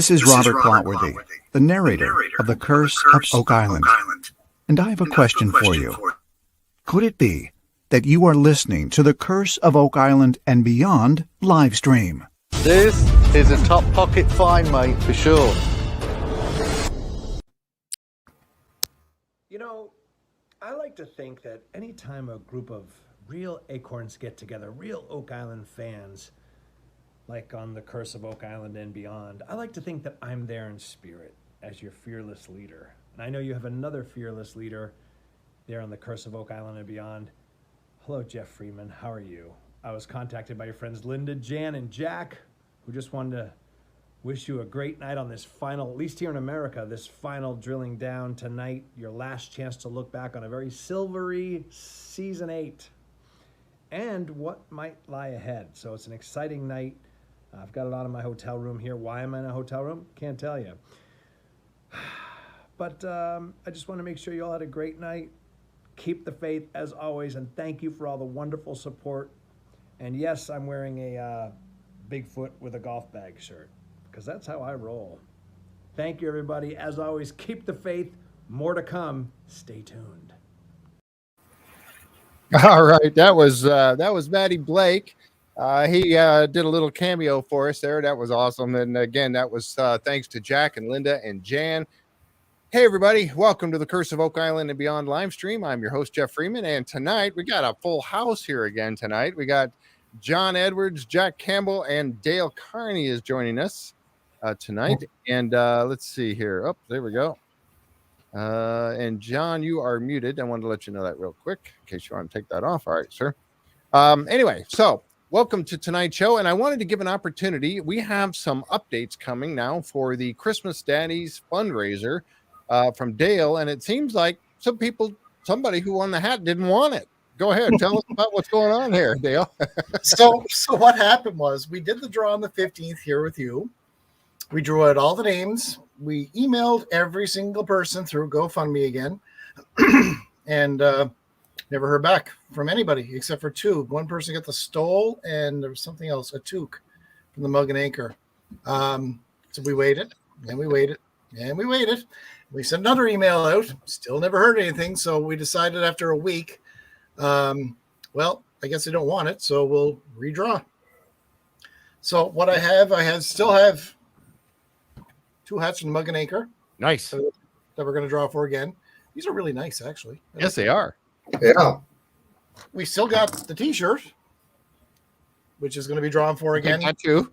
This is Robert Clotworthy, the narrator of The Curse of Oak Island, and I have a question for you. Could it be that you are listening to The Curse of Oak Island and Beyond live stream? This is a top pocket find, mate, for sure. You know, I like to think that anytime a group of real acorns get together, real Oak Island fans, like on The Curse of Oak Island and Beyond, I like to think that I'm there in spirit as your fearless leader. And I know you have another fearless leader there on The Curse of Oak Island and Beyond. Hello, Jeff Freeman. How are you? I was contacted by your friends Linda, Jan, and Jack, who just wanted to wish you a great night on this final, at least here in America, this final drilling down tonight, your last chance to look back on a very silvery Season 8 and what might lie ahead. So it's an exciting night. I've got it out of my hotel room here. Why am I in a hotel room? Can't tell you. But I just want to make sure you all had a great night. Keep the faith as always, and thank you for all the wonderful support. And yes, I'm wearing a Bigfoot with a golf bag shirt, because that's how I roll. Thank you, everybody. As always, keep the faith. More to come. Stay tuned. All right, that was Matty Blake. He did a little cameo for us there. That was awesome. And again, that was thanks to Jack and Linda and Jan. Hey, everybody. Welcome to the Curse of Oak Island and Beyond live stream. I'm your host, Jeff Freeman. And tonight we got a full house here again tonight. We got John Edwards, Jack Campbell, and Dale Carney is joining us tonight. And let's see here. Oh, there we go. And John, you are muted. I wanted to let you know that real quick in case you want to take that off. All right, sir. Anyway, so welcome to tonight's show, and I wanted to give an opportunity. We have some updates coming now for the Christmas Daddies fundraiser from Dale, and it seems like somebody who won the hat didn't want it. Go ahead, tell us about what's going on here, Dale. So what happened was we did the draw on the 15th here with you. We drew out all the names. We emailed every single person through GoFundMe again, and never heard back from anybody except for two. One person got the stole, and there was something else, a toque from the Mug and Anchor. So we waited, and we waited, and we waited. We sent another email out, still never heard anything. So we decided after a week, well, I guess they don't want it, so we'll redraw. So what I still have two hats from the Mug and Anchor. Nice. That we're going to draw for again. These are really nice, actually. Yes, they are. Yeah. We still got the T-shirt, which is going to be drawn for again. That too.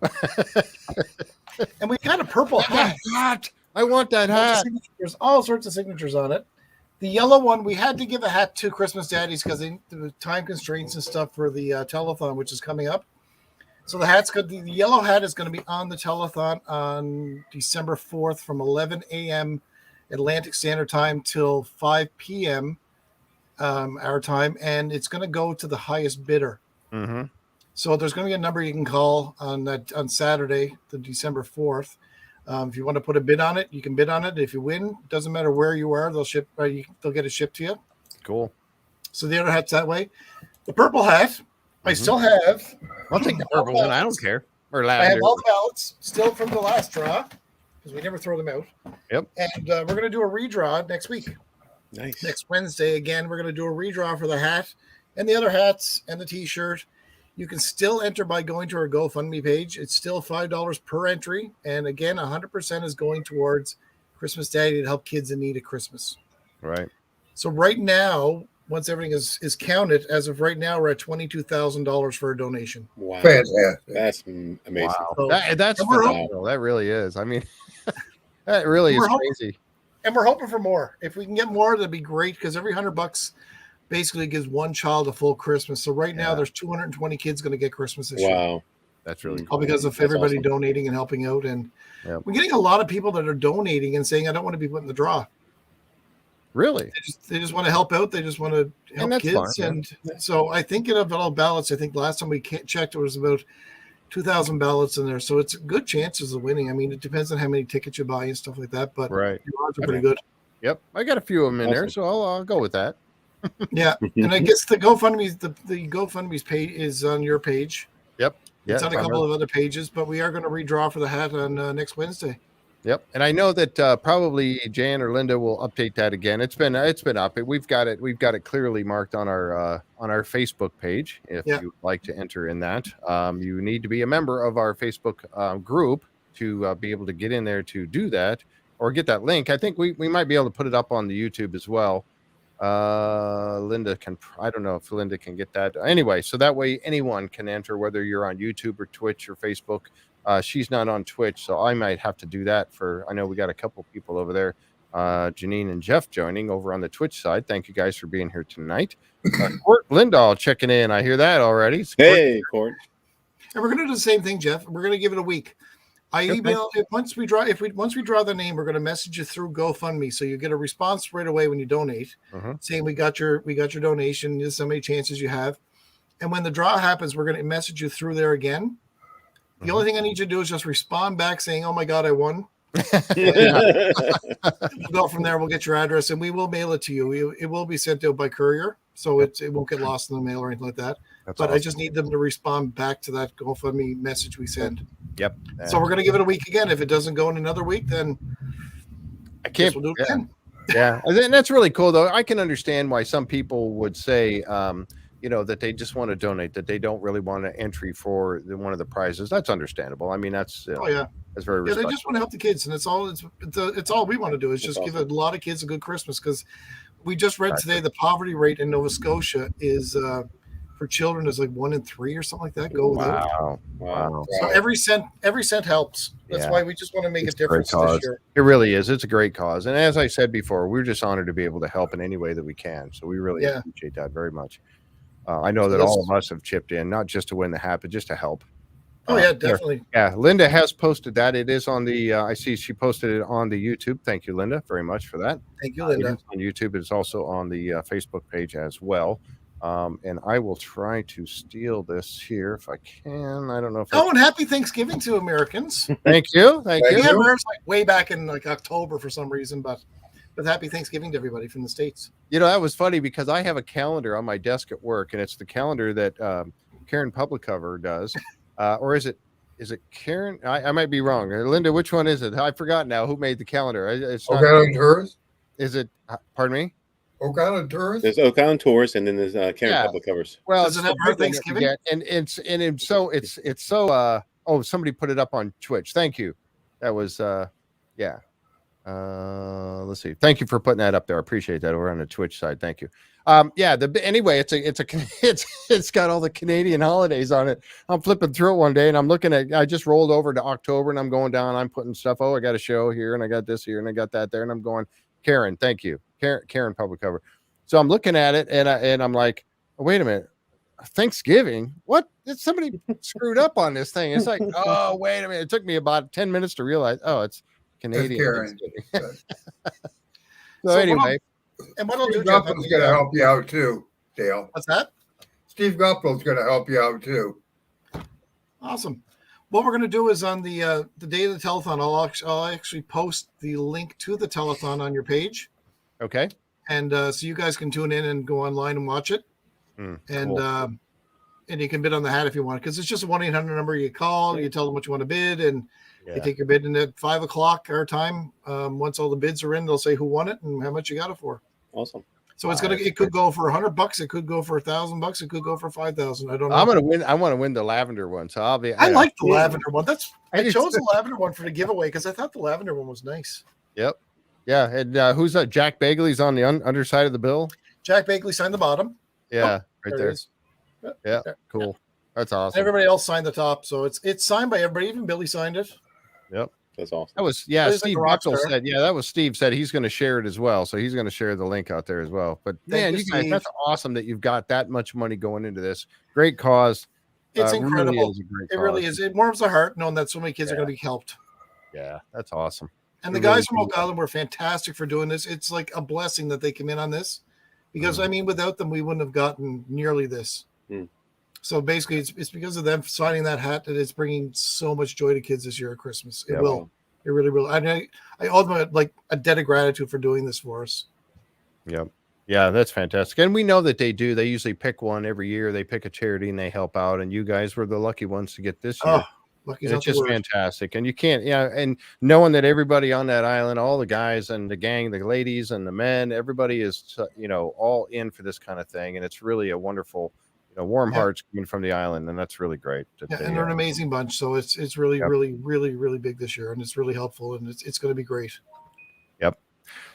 And we got a purple hat. I want that hat. There's all sorts of signatures on it. The yellow one, we had to give a hat to Christmas Daddies because there were time constraints and stuff for the telethon, which is coming up. So the hat's good. The yellow hat is going to be on the telethon on December 4th from 11 a.m. Atlantic Standard Time till 5 p.m. Our time, and it's going to go to the highest bidder. Mm-hmm. So there's going to be a number you can call on Saturday, the December 4th. If you want to put a bid on it, you can bid on it. If you win, it doesn't matter where you are, they'll get it shipped to you. Cool. So the other hat's that way. The purple hat, I still have. I'll take the purple one. I don't care. Or I have lavender. all the ballots still from the last draw because we never throw them out. Yep. And we're going to do a redraw next week. Nice. Next Wednesday, again, we're going to do a redraw for the hat and the other hats and the T-shirt. You can still enter by going to our GoFundMe page. It's still $5 per entry. And again, 100% is going towards Christmas Daddy to help kids in need at Christmas. Right. So right now, once everything is counted, as of right now, we're at $22,000 for a donation. Wow. Fantastic. That's amazing. Wow. So, That's phenomenal. That really is. I mean, that really is crazy. And we're hoping for more. If we can get more, that'd be great because every $100 basically gives one child a full Christmas. So right now, there's 220 kids going to get Christmas this year. Wow. That's really cool. All because of everybody donating and helping out. And we're getting a lot of people that are donating and saying, I don't want to be put in the draw. Really? They just want to help out. They just want to help kids. Fine, and so I think it of all ballots, I think last time we checked, it was about 2,000 ballots in there. So it's good chances of winning. I mean, it depends on how many tickets you buy and stuff like that. But your odds are pretty good. Yep. I got a few of them in there, so I'll go with that. Yeah. And I guess the GoFundMe's page is on your page. Yep. It's on a couple of other pages, but we are going to redraw for the hat on next Wednesday. Yep, and I know that probably Jan or Linda will update that again. It's been up. We've got it clearly marked on our Facebook page. If Yeah. you would like to enter in that, you need to be a member of our Facebook group to be able to get in there to do that or get that link. I think we might be able to put it up on the YouTube as well. Linda can. I don't know if Linda can get that anyway. So that way anyone can enter, whether you're on YouTube or Twitch or Facebook. She's not on Twitch, so I might have to do that I know we got a couple people over there, Janine and Jeff joining over on the Twitch side. Thank you guys for being here tonight. Court Lindahl checking in. I hear that already. Hey, Court. And we're going to do the same thing, Jeff. We're going to give it a week. I email it once we draw the name, we're going to message you through GoFundMe, so you get a response right away when you donate, saying we got your donation. There's so many chances you have, and when the draw happens, we're going to message you through there again. The only thing I need you to do is just respond back saying, "Oh my God, I won." We'll go from there. We'll get your address, and we will mail it to you. It will be sent out by courier, so it won't get lost in the mail or anything like that. But awesome. I just need them to respond back to that GoFundMe message we send. Yep. So we're going to give it a week again. If it doesn't go in another week, then I can't. We'll do it again. Yeah, and that's really cool, though. I can understand why some people would say, that they just want to donate, that they don't really want an entry for one of the prizes. That's understandable. I mean, that's that's very respectful. They just want to help the kids, and it's all we want to do is just give a lot of kids a good Christmas, because we just read today the poverty rate in Nova Scotia is for children is like 1 in 3 or something like that. Wow. So every cent helps. That's why we just want to make a difference this year. It really is. It's a great cause, and as I said before, we're just honored to be able to help in any way that we can. So we really appreciate that very much. I know that all of us have chipped in, not just to win the hat, but just to help. Oh, yeah, definitely. Yeah, Linda has posted that. It is on the, I see she posted it on the YouTube. Thank you, Linda, very much for that. Thank you, Linda. On YouTube. It's also on the Facebook page as well. And I will try to steal this here if I can. I don't know if and happy Thanksgiving to Americans. Thank you. Thank you. We have ours like way back in like October for some reason, but happy Thanksgiving to everybody from the States. That was funny because I have a calendar on my desk at work, and it's the calendar that Karen Publicover does. Or is it Karen? I might be wrong. Linda, which one is it? I forgot now who made the calendar. It's Oak Island Tours? Is it, pardon me? Oak Island Tours? There's Oak Island Tours, and then there's Karen Publicovers. Well, does it have our Thanksgiving? It's so somebody put it up on Twitch. Thank you. That was let's see. Thank you for putting that up there. I appreciate that. Over on the Twitch side. Thank you. Anyway, it's got all the Canadian holidays on it. I'm flipping through it one day and I'm looking at, I just rolled over to October and I'm going down, I'm putting stuff. Oh, I got a show here and I got this here and I got that there. And I'm going, Karen, thank you. Karen Public Cover. So I'm looking at it and I'm like, oh, wait a minute. Thanksgiving? What? Somebody screwed up on this thing. It's like, oh, wait a minute. It took me about 10 minutes to realize, oh, it's Canadian. So anyway. Steve Gupfield's going to help you out too, Dale. What's that? Steve Gupfield's going to help you out too. Awesome. What we're going to do is on the day of the telethon, I'll actually post the link to the telethon on your page. Okay. And so you guys can tune in and go online and watch it. And you can bid on the hat if you want, because it's just a 1-800 number. You call, you tell them what you want to bid, and they take your bid. And at 5:00 our time, once all the bids are in, they'll say who won it and how much you got it for. Awesome. So it could go for $100. It could go for $1,000. It could go for $5,000. I don't know. I'm gonna win. I want to win the lavender one. So I'll be. I like the lavender one. I chose the lavender one for the giveaway because I thought the lavender one was nice. Yep. Yeah. And who's that? Jack Bagley's on the underside of the bill. Jack Bagley signed the bottom. Yeah, right there. Yeah, cool. That's awesome. Everybody else signed the top, so it's signed by everybody. Even Billy signed it. Yep. That's awesome. That was Steve Buckle said. Yeah, that was Steve said he's going to share it as well. So he's going to share the link out there as well. But man, you guys, that's awesome that you've got that much money going into this. Great cause. It's incredible. It really is. It warms the heart knowing that so many kids are going to be helped. Yeah, that's awesome. And the guys from Oak Island were fantastic for doing this. It's like a blessing that they came in on this, because I mean, without them, we wouldn't have gotten nearly this. So basically, it's because of them signing that hat that it's bringing so much joy to kids this year at Christmas. It will. It really will. I owe them a debt of gratitude for doing this for us. Yep. Yeah, that's fantastic. And we know that they do. They usually pick one every year. They pick a charity and they help out. And you guys were the lucky ones to get this year. Lucky's It's not the just word. fantastic. And you can't, and knowing that everybody on that island, all the guys and the gang, the ladies and the men, everybody is, all in for this kind of thing. And it's really a wonderful, warm hearts coming from the island. And that's really great. Yeah, and they're an amazing bunch. So it's really, really, really, really big this year. And it's really helpful. And it's going to be great. Yep.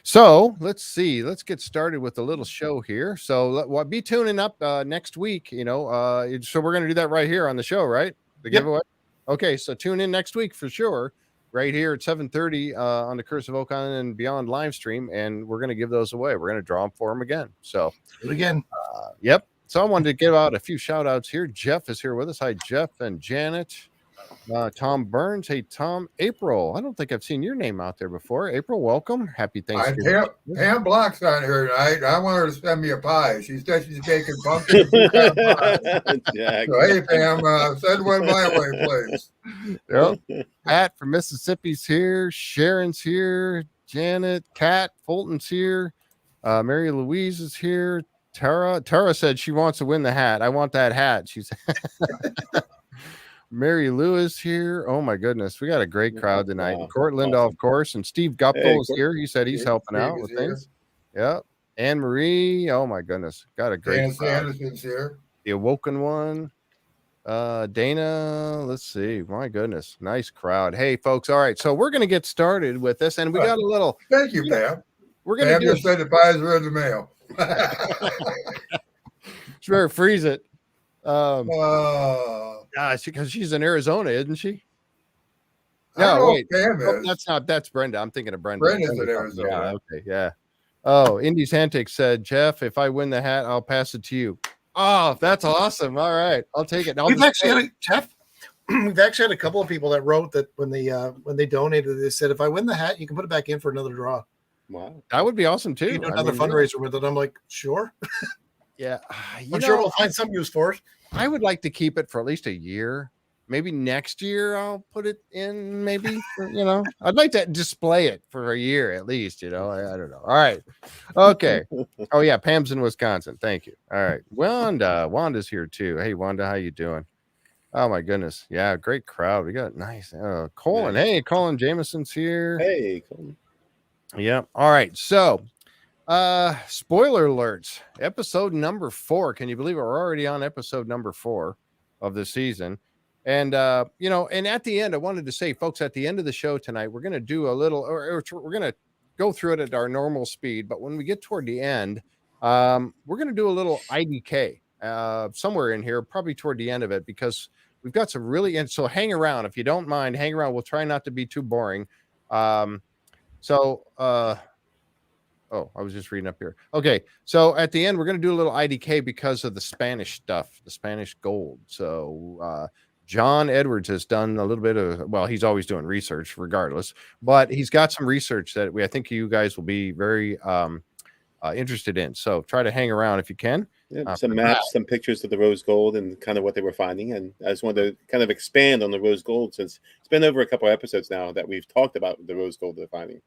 So let's see. Let's get started with a little show here. So be tuning up next week. So we're going to do that right here on the show, right? The giveaway. Okay, so tune in next week for sure, right here at 7:30 on the Curse of Oak Island and Beyond live stream, and we're going to give those away. We're going to draw them for them again. So again, yep. So I wanted to give out a few shout outs here. Jeff is here with us. Hi, Jeff and Janet. Tom Burns. Hey, Tom. April. I don't think I've seen your name out there before. April, welcome. Happy Thanksgiving. Pam Block's on here tonight. I want her to send me a pie. She said she's baking pumpkin pie. So, hey, Pam, send one my way, please. Yep. Pat from Mississippi's here. Sharon's here. Janet, Kat, Fulton's here. Mary Louise is here. Tara said she wants to win the hat. I want that hat. She said. Mary Lewis here. Oh my goodness, we got a great crowd tonight. Wow. Court Lindahl, of course, and Steve Guptill is here. He said he's helping out with things. Yeah. Anne Marie. Oh my goodness, got a great crowd. Anderson's here. The Awoken One. Dana. Let's see. My goodness, nice crowd. Hey, folks. All right, so we're gonna get started with this, and we got a little. Thank you, Pam. We're gonna just said the pies were in the mail. Sure, freeze it. Gosh, because she's in Arizona, isn't she? No, wait. That's Brenda. I'm thinking of Brenda. Brenda's in Arizona. Yeah, okay, yeah. Oh, Indy's Antics said, Jeff, if I win the hat, I'll pass it to you. Oh, that's awesome. All right, I'll take it. We've actually had a couple of people that wrote that when they donated, they said, if I win the hat, you can put it back in for another draw. Wow, that would be awesome too. You do another fundraiser with it. I'm like, sure. Yeah, I'm sure we'll find some use for it. I would like to keep it for at least a year. Maybe next year I'll put it in. Maybe I'd like to display it for a year at least. I don't know. All right, okay. Oh yeah, Pam's in Wisconsin. Thank you. All right, Wanda's here too. Hey Wanda, how you doing? Oh my goodness, yeah, great crowd. We got nice. Colin, nice. Hey, Colin Jameson's here. Hey, Colin. Yeah. All right, so. Spoiler alerts, episode number 4. Can you believe it? We're already on episode number 4 of the season. And and at the end, I wanted to say, folks, at the end of the show tonight, we're going to do a little, or we're going to go through it at our normal speed. But when we get toward the end, we're going to do a little IDK somewhere in here, probably toward the end of it, because we've got some really, and so hang around. If you don't mind, hang around. We'll try not to be too boring. Oh, I was just reading up here. Okay, so at the end, we're going to do a little IDK because of the Spanish stuff, the Spanish gold. So John Edwards has done a little bit of, well, he's always doing research regardless, but he's got some research that I think you guys will be very interested in. So try to hang around if you can. Yeah, some maps, some pictures of the rose gold and kind of what they were finding. And I just wanted to kind of expand on the rose gold since it's been over a couple of episodes now that we've talked about the rose gold they're finding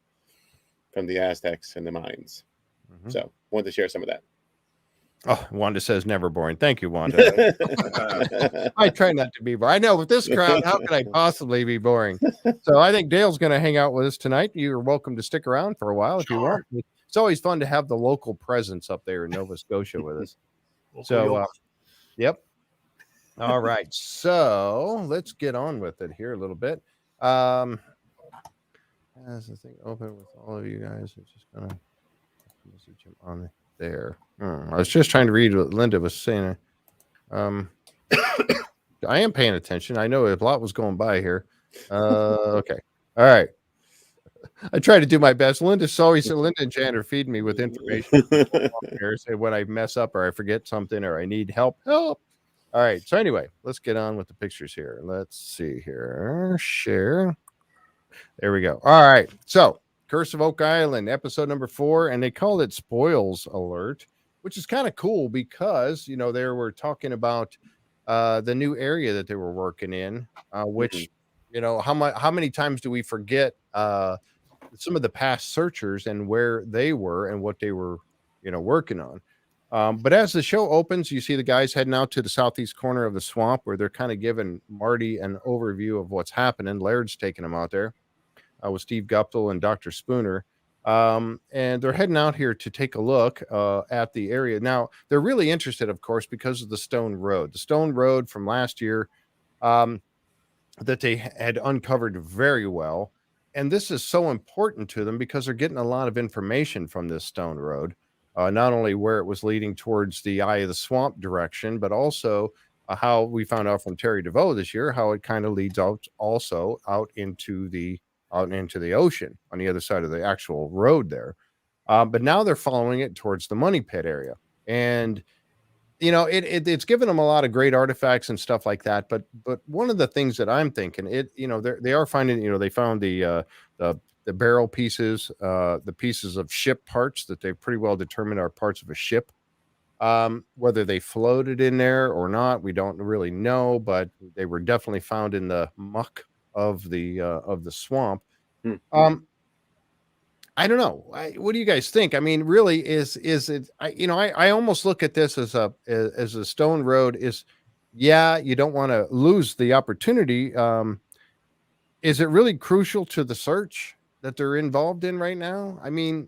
from the Aztecs and the Mayans. Mm-hmm. So wanted to share some of that. Oh, Wanda says never boring. Thank you, Wanda. I try not to be boring. I know with this crowd, how could I possibly be boring? So I think Dale's going to hang out with us tonight. You're welcome to stick around for a while if you want. It's always fun to have the local presence up there in Nova Scotia with us. So, yep. All right. So let's get on with it here a little bit. As the thing open with all of you guys, it's just gonna message him on there. I was just trying to read what Linda was saying. I am paying attention. I know a lot was going by here. Okay, all right. I try to do my best. Linda and Jan are feeding me with information. Say when I mess up or I forget something or I need help. All right. So anyway, let's get on with the pictures here. Let's see here. Share. There we go. All right. So Curse of Oak Island, episode number 4, and they called it Spoils Alert, which is kind of cool because, they were talking about the new area that they were working in, which, how many times do we forget some of the past searchers and where they were and what they were, working on. But as the show opens, you see the guys heading out to the southeast corner of the swamp where they're kind of giving Marty an overview of what's happening. Laird's taking them out there with Steve Guptill and Dr. Spooner. And they're heading out here to take a look at the area. Now, they're really interested, of course, because of the stone road. The stone road from last year that they had uncovered very well. And this is so important to them because they're getting a lot of information from this stone road. Not only where it was leading towards the eye of the swamp direction, but also how we found out from Terry DeVoe this year, how it kind of leads out also out into the ocean on the other side of the actual road there. But now they're following it towards the money pit area. And, you know, it's given them a lot of great artifacts and stuff like that. But one of the things that I'm thinking, they are finding, they found the barrel pieces, the pieces of ship parts that they pretty well determined are parts of a ship. Whether they floated in there or not, we don't really know, but they were definitely found in the muck of the swamp. I don't know. What do you guys think? I mean, really, is it? I almost look at this as a stone road. You don't want to lose the opportunity. Is it really crucial to the search that they're involved in right now? I mean,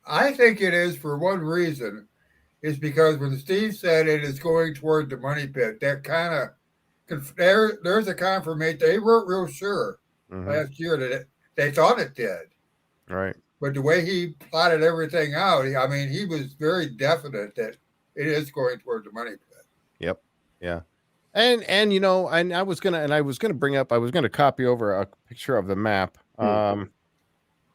I think it is for one reason, is because when Steve said it is going toward the money pit, that kind of there's a confirmation. They weren't real sure last year that they thought it did. Right. But the way he plotted everything out, he was very definite that it is going toward the money pit. Yep. Yeah. And I was gonna copy over a picture of the map.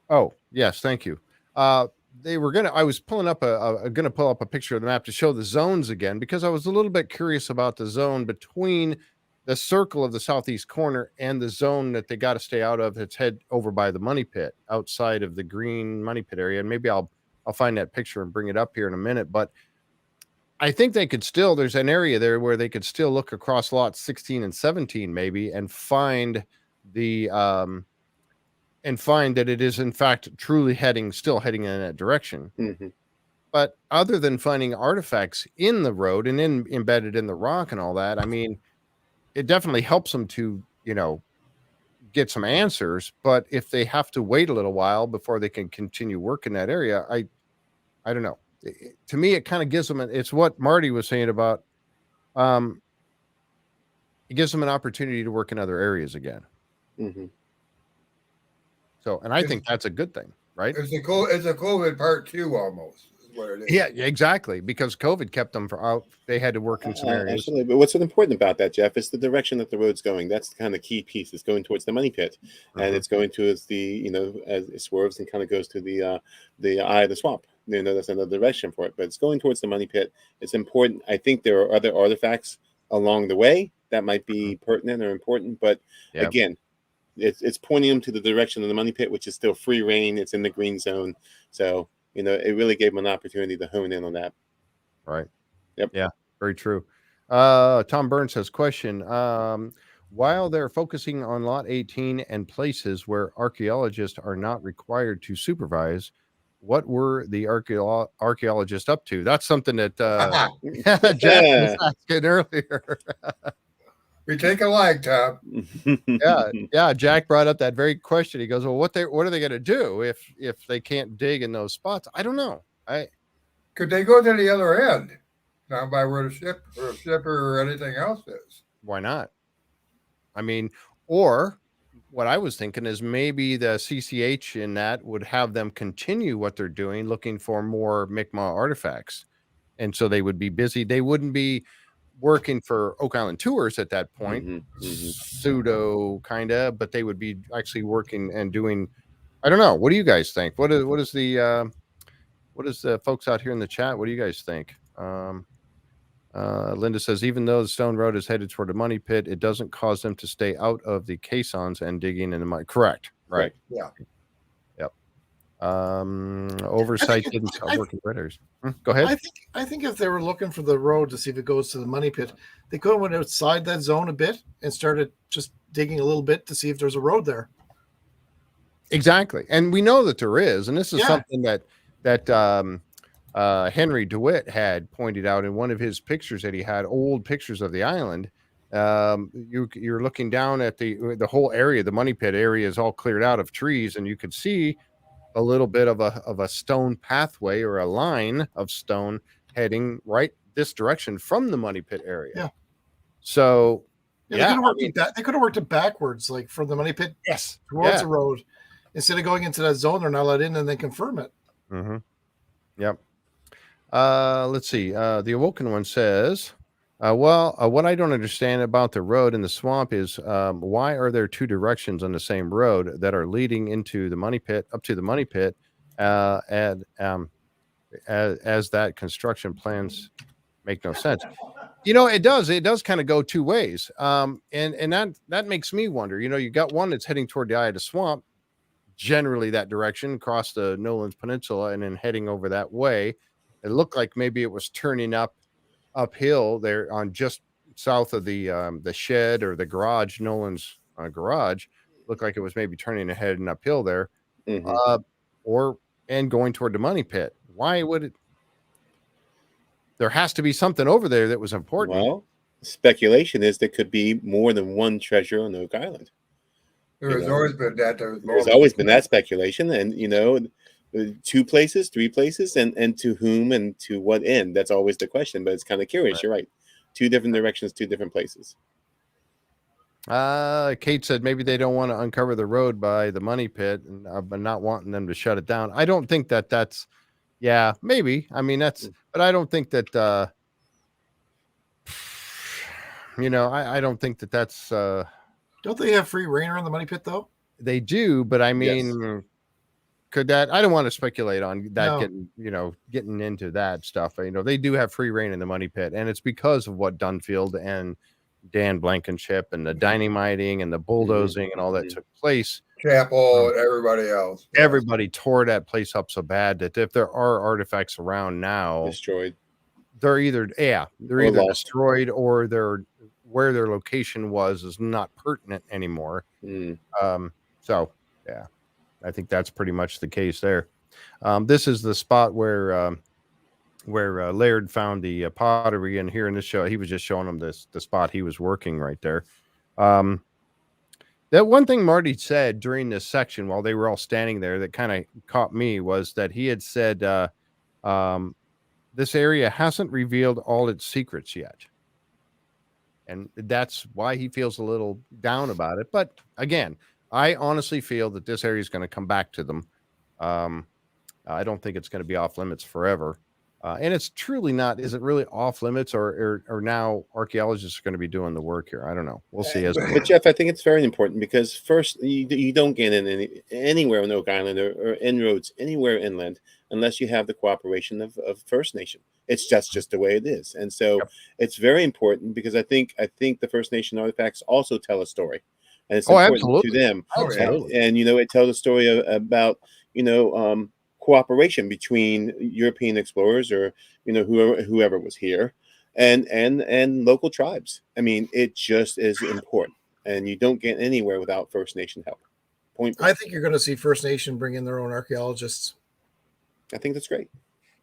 Oh, yes, thank you. I was gonna pull up a picture of the map to show the zones again, because I was a little bit curious about the zone between the circle of the southeast corner and the zone that they got to stay out of. That's head over by the money pit, outside of the green money pit area. And maybe I'll find that picture and bring it up here in a minute. But I think there's an area there where they could still look across lots 16 and 17 maybe and find that it is in fact truly still heading in that direction. But other than finding artifacts in the road and embedded in the rock and all that, I mean, it definitely helps them to, get some answers. But if they have to wait a little while before they can continue work in that area, I don't know. To me, it kind of gives them, it's what Marty was saying about, it gives them an opportunity to work in other areas again. So, and I think that's a good thing, right? It's a COVID part 2 almost. What it is. Yeah, exactly. Because COVID kept them out. They had to work in some areas. Absolutely. But what's so important about that, Jeff, is the direction that the road's going. That's the kind of key piece. It's going towards the money pit, and it's going towards the, as it swerves and kind of goes to the eye of the swamp. That's another direction for it, but it's going towards the money pit. It's important. I think there are other artifacts along the way that might be pertinent or important, but again, it's pointing them to the direction of the money pit, which is still free reign. It's in the green zone, so. It really gave them an opportunity to hone in on that. Right. Yep. Yeah, very true. Tom Burns says, question. While they're focusing on lot 18 and places where archaeologists are not required to supervise, what were the archaeologists up to? That's something that Jack was asking earlier. We take a lag, Tom. Yeah. Jack brought up that very question. He goes, "Well, what are they going to do if they can't dig in those spots?" I don't know. Could they go to the other end, down by where the ship or anything else is? Why not? I mean, or what I was thinking is maybe the CCH in that would have them continue what they're doing, looking for more Mi'kmaq artifacts, and so they would be busy. They wouldn't be working for Oak Island Tours at that point, pseudo kind of, but they would be actually working and doing. I don't know. What do you guys think? What is the folks out here in the chat? What do you guys think? Linda says, even though the stone road is headed toward the money pit, it doesn't cause them to stay out of the caissons and digging in the money. Correct. Right. Yeah. Yep. Oversight didn't stop working critters. Go ahead. I think if they were looking for the road to see if it goes to the money pit, they could have went outside that zone a bit and started just digging a little bit to see if there's a road there. Exactly. And we know that there is, and this is something that Henry DeWitt had pointed out in one of his pictures that he had old pictures of the island. You're looking down at the whole area. The money pit area is all cleared out of trees, and you could see a little bit of a stone pathway or a line of stone heading right this direction from the money pit area. Yeah. So they could have worked it backwards, like from the money pit towards the road, instead of going into that zone they're not let in and then confirm it. Mm-hmm. Yep. Let's see. The Awoken one says, what I don't understand about the road in the swamp is why are there two directions on the same road that are leading into the money pit, up to the money pit, as that construction plans make no sense. It does kind of go two ways. And that makes me wonder, you got one that's heading toward the eye of the swamp, generally that direction, across the Nolan's Peninsula, and then heading over that way. It looked like maybe it was turning uphill there on just south of the shed or the garage, Nolan's garage. Looked like it was maybe turning ahead and uphill there, and going toward the money pit. Why would it? There has to be something over there that was important. Well, speculation is there could be more than one treasure on Oak Island. There's always been that. There's always been that speculation, and 2 places, 3 places, and to whom and to what end? That's always the question. But it's kind of curious. Right. You're right. 2 different directions, 2 different places. Kate said maybe they don't want to uncover the road by the money pit, but not wanting them to shut it down. I don't think that's. Yeah, maybe. I mean, but I don't think that. I don't think that's. Don't they have free reign around the money pit though? They do, but I mean, could that? I don't want to speculate on that. Getting into that stuff. They do have free reign in the money pit, and it's because of what Dunfield and Dan Blankenship and the dynamiting and the bulldozing and all that took place. Chapel and everybody else. Everybody tore that place up so bad that if there are artifacts around now, destroyed, they're either destroyed or where their location is not pertinent anymore. So yeah, I think that's pretty much the case there. This is the spot where Laird found the pottery, and here in this show, he was just showing them the spot he was working right there. That one thing Marty said during this section while they were all standing there that kind of caught me was that he had said this area hasn't revealed all its secrets yet. And that's why he feels a little down about it. But again, I honestly feel that this area is going to come back to them. I don't think it's going to be off limits forever. And it's truly not. Is it really off limits, or now archaeologists are going to be doing the work here? I don't know. We'll see. But Jeff, I think it's very important because first, you don't get in anywhere on Oak Island or inroads anywhere inland unless you have the cooperation of First Nation. It's just the way it is, and so it's very important because I think the First Nation artifacts also tell a story, and it's important to them. And it tells a story about cooperation between European explorers or whoever was here and local tribes. I mean, it just is important, and you don't get anywhere without First Nation help. I think you're going to see First Nation bring in their own archaeologists. I think that's great.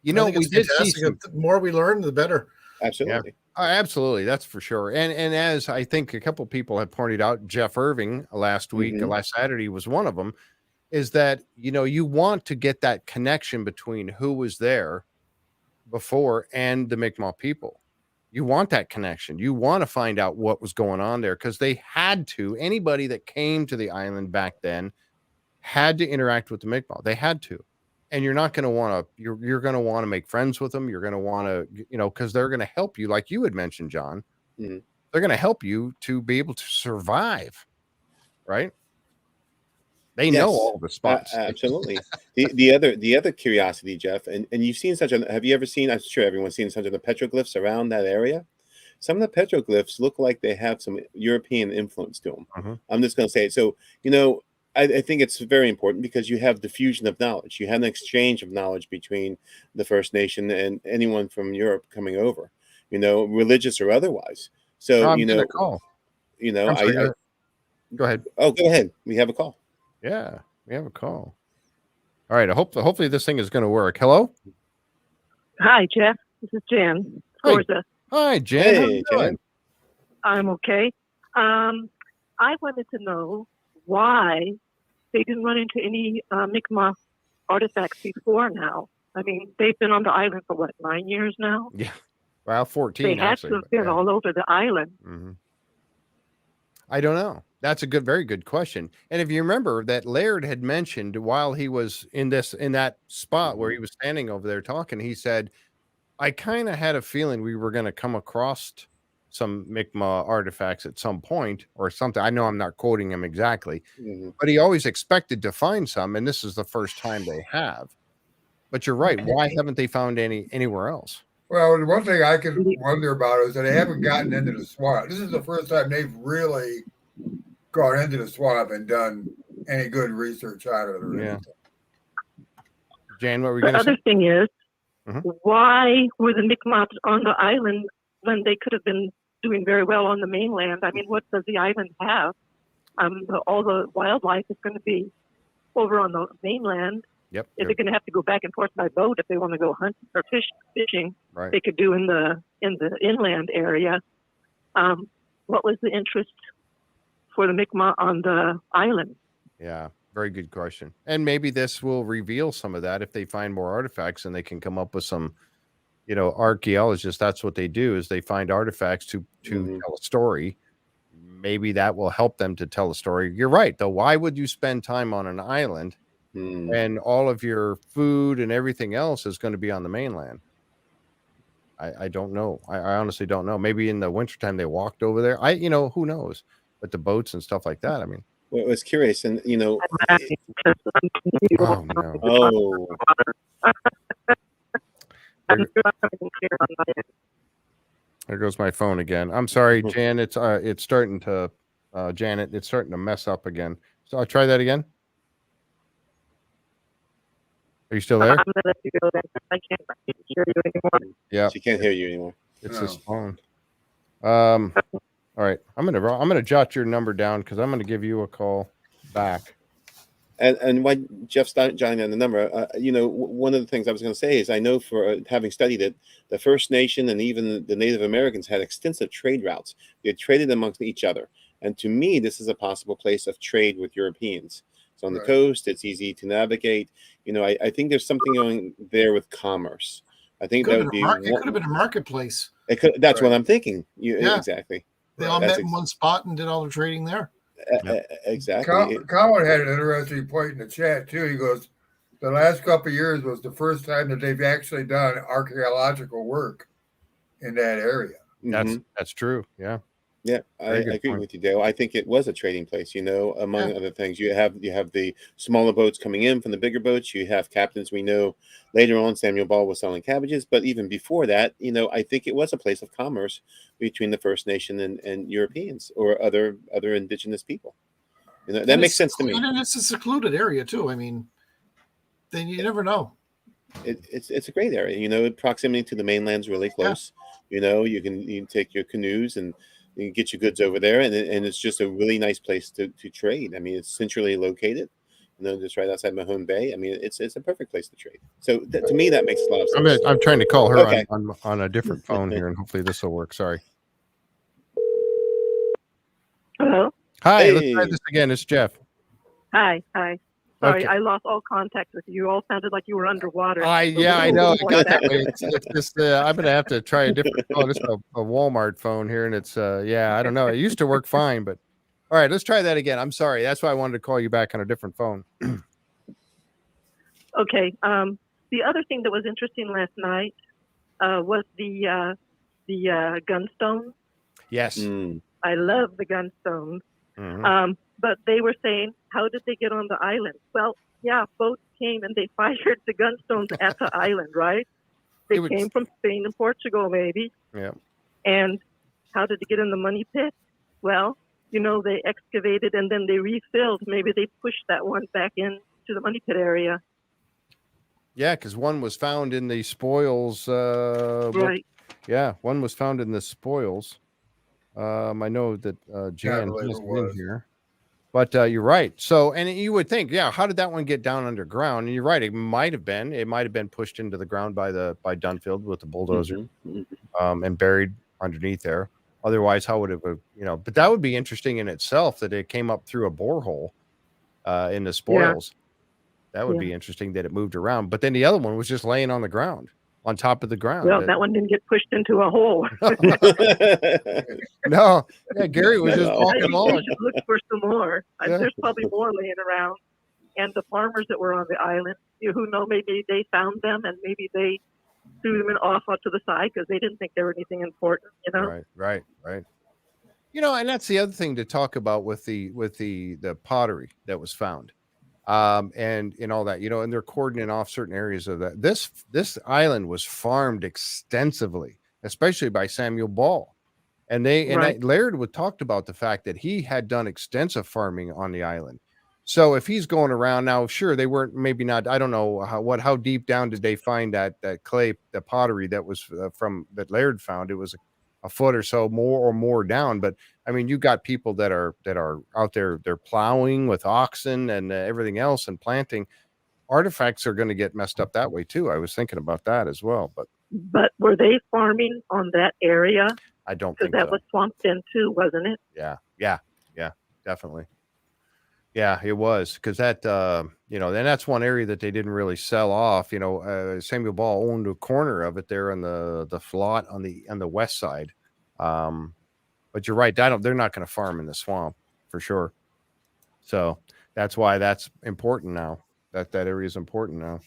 We did see the more we learn, the better. Absolutely. Yeah. Absolutely, that's for sure. And as I think a couple people have pointed out, Jeff Irving last week, last Saturday was one of them. Is that, you want to get that connection between who was there before and the Mi'kmaq people. You want that connection. You want to find out what was going on there because they had to. Anybody that came to the island back then had to interact with the Mi'kmaq. They had to. And you're not going to want to, you're going to want to make friends with them. You're going to want to, because they're going to help you, like you had mentioned, John. They're going to help you to be able to survive, right? They know all the spots. Absolutely. the other curiosity, Jeff, and you've seen have you ever seen, I'm sure everyone's seen some of the petroglyphs around that area. Some of the petroglyphs look like they have some European influence to them. I'm just going to say it. So, I think it's very important because you have diffusion of knowledge. You have an exchange of knowledge between the First Nation and anyone from Europe coming over, religious or otherwise. So, call. Go ahead. Oh, go ahead. We have a call. Yeah, we have a call. All right. Hopefully this thing is going to work. Hello? Hi, Jeff. This is Jan. Hi. Forza. Hi, Jan. How Hey, you doing? Jan. I'm okay. I wanted to know why they didn't run into any Micmac artifacts before now. I mean, they've been on the island for what, 9 years now? Yeah. Well, 14 They had actually. to have but been yeah. all over the island. Mm-hmm. I don't know. That's a very good question. And if you remember that Laird had mentioned while he was in that spot where he was standing over there talking, he said, I kind of had a feeling we were going to come across some Mi'kmaq artifacts at some point or something. I know I'm not quoting him exactly, but he always expected to find some, and this is the first time they have. But you're right. Why haven't they found anywhere else? Well, the one thing I can wonder about is that they haven't gotten into the swamp. This is the first time they've really gone into the swamp and done any good research out of it or anything. Jan, what were you The going to say? other thing is, Mhm. why were the Micmacs on the island when they could have been doing very well on the mainland? I mean, what does the island have? All the wildlife is going to be over on the mainland. Yep. If they're going to have to go back and forth by boat if they want to go hunting or fishing, Right. they could do in the inland area. What was the interest for the Mi'kmaq on the island? Yeah, very good question. And maybe this will reveal some of that if they find more artifacts and they can come up with some, archaeologists. That's what they do is they find artifacts to tell a story. Maybe that will help them to tell a story. You're right, though. Why would you spend time on an island and all of your food and everything else is going to be on the mainland? I don't know. I honestly don't know. Maybe in the wintertime they walked over there. Who knows? But the boats and stuff like that, I mean. Well, I was curious, and Oh, no. oh, There goes my phone again. I'm sorry, Jan. It's starting to Janet, it's starting to mess up again. So I'll try that again. Are you still there? I'm going to let you go then. I can't hear you anymore. Yeah. she can't hear you anymore. It's this phone. All right. I'm gonna jot your number down because I'm gonna give you a call back. And why Jeff's jotting down the number, one of the things I was going to say is I know for having studied it, the First Nation and even the Native Americans had extensive trade routes. They traded amongst each other. And to me, this is a possible place of trade with Europeans. So on the coast, it's easy to navigate. I think there's something going there with commerce. I think that would be. It could have been a marketplace. That's what I'm thinking. Exactly. They all met in one spot and did all the trading there. Exactly. Colin had an interesting point in the chat too. He goes, the last couple of years was the first time that they've actually done archaeological work in that area. That's true. Yeah. Yeah, I agree with you, Dale. I think it was a trading place, among other things. You have the smaller boats coming in from the bigger boats. You have captains. We know later on Samuel Ball was selling cabbages, but even before that, I think it was a place of commerce between the First Nation and Europeans or other indigenous people. That makes sense to me. And it's a secluded area too. I mean, then you never know. It's a great area. Proximity to the mainland's really close. Yeah. You can take your canoes and you can get your goods over there, and it's just a really nice place to trade. I mean, it's centrally located, just right outside Mahone Bay. I mean, it's a perfect place to trade. So to me, that makes a lot of sense. I'm trying to call her on a different phone here, and hopefully this will work. Sorry. Hello. Hi. Hey. Let's try this again. It's Jeff. Hi. Sorry, I lost all contact with you. You all sounded like you were underwater. I know. It got that way. It's just I'm gonna have to try a different phone. It's a Walmart phone here, and it's I don't know. It used to work fine, but all right, let's try that again. I'm sorry. That's why I wanted to call you back on a different phone. Okay. The other thing that was interesting last night was the gunstones. Yes. I love the gunstones. Mm-hmm. But they were saying, how did they get on the island? Well, yeah, boats came and they fired the gunstones at the island, right? They came from Spain and Portugal, maybe. Yeah. And how did they get in the money pit? Well, they excavated and then they refilled. Maybe they pushed that one back into the money pit area. Yeah, because one was found in the spoils. Right. Yeah, one was found in the spoils. I know that Jan is in here. But you're right. So, and you would think, yeah, how did that one get down underground? And you're right. It might have been pushed into the ground by Dunfield with the bulldozer, and buried underneath there. Otherwise, how would it have, but that would be interesting in itself that it came up through a borehole in the spoils. That would be interesting that it moved around. But then the other one was just laying on the ground, on top of the ground. Well, that one didn't get pushed into a hole. No, yeah, Gary was just I walking think along. we should look for some more. Yeah. There's probably more laying around. And the farmers that were on the island, who know, maybe they found them and maybe they threw them off to the side because they didn't think they were anything important. Right. And that's the other thing to talk about with the pottery that was found, and all that, and they're cordoning off certain areas of that. This island was farmed extensively, especially by Samuel Ball, and Laird would talked about the fact that he had done extensive farming on the island. So if he's going around now, sure, they weren't, maybe not. I don't know how deep down did they find that clay, the pottery that was that Laird found. It was a foot or so more down. But I mean, you got people that are out there, they're plowing with oxen and everything else and planting. Artifacts are going to get messed up that way too. I was thinking about that as well. But were they farming on that area? I don't think that was swamped in too, wasn't it? Yeah, definitely. Yeah, it was, because that, and that's one area that they didn't really sell off. Samuel Ball owned a corner of it there on the flot on the west side. But you're right, they're not going to farm in the swamp for sure. So that's why that's important now. That area is important now.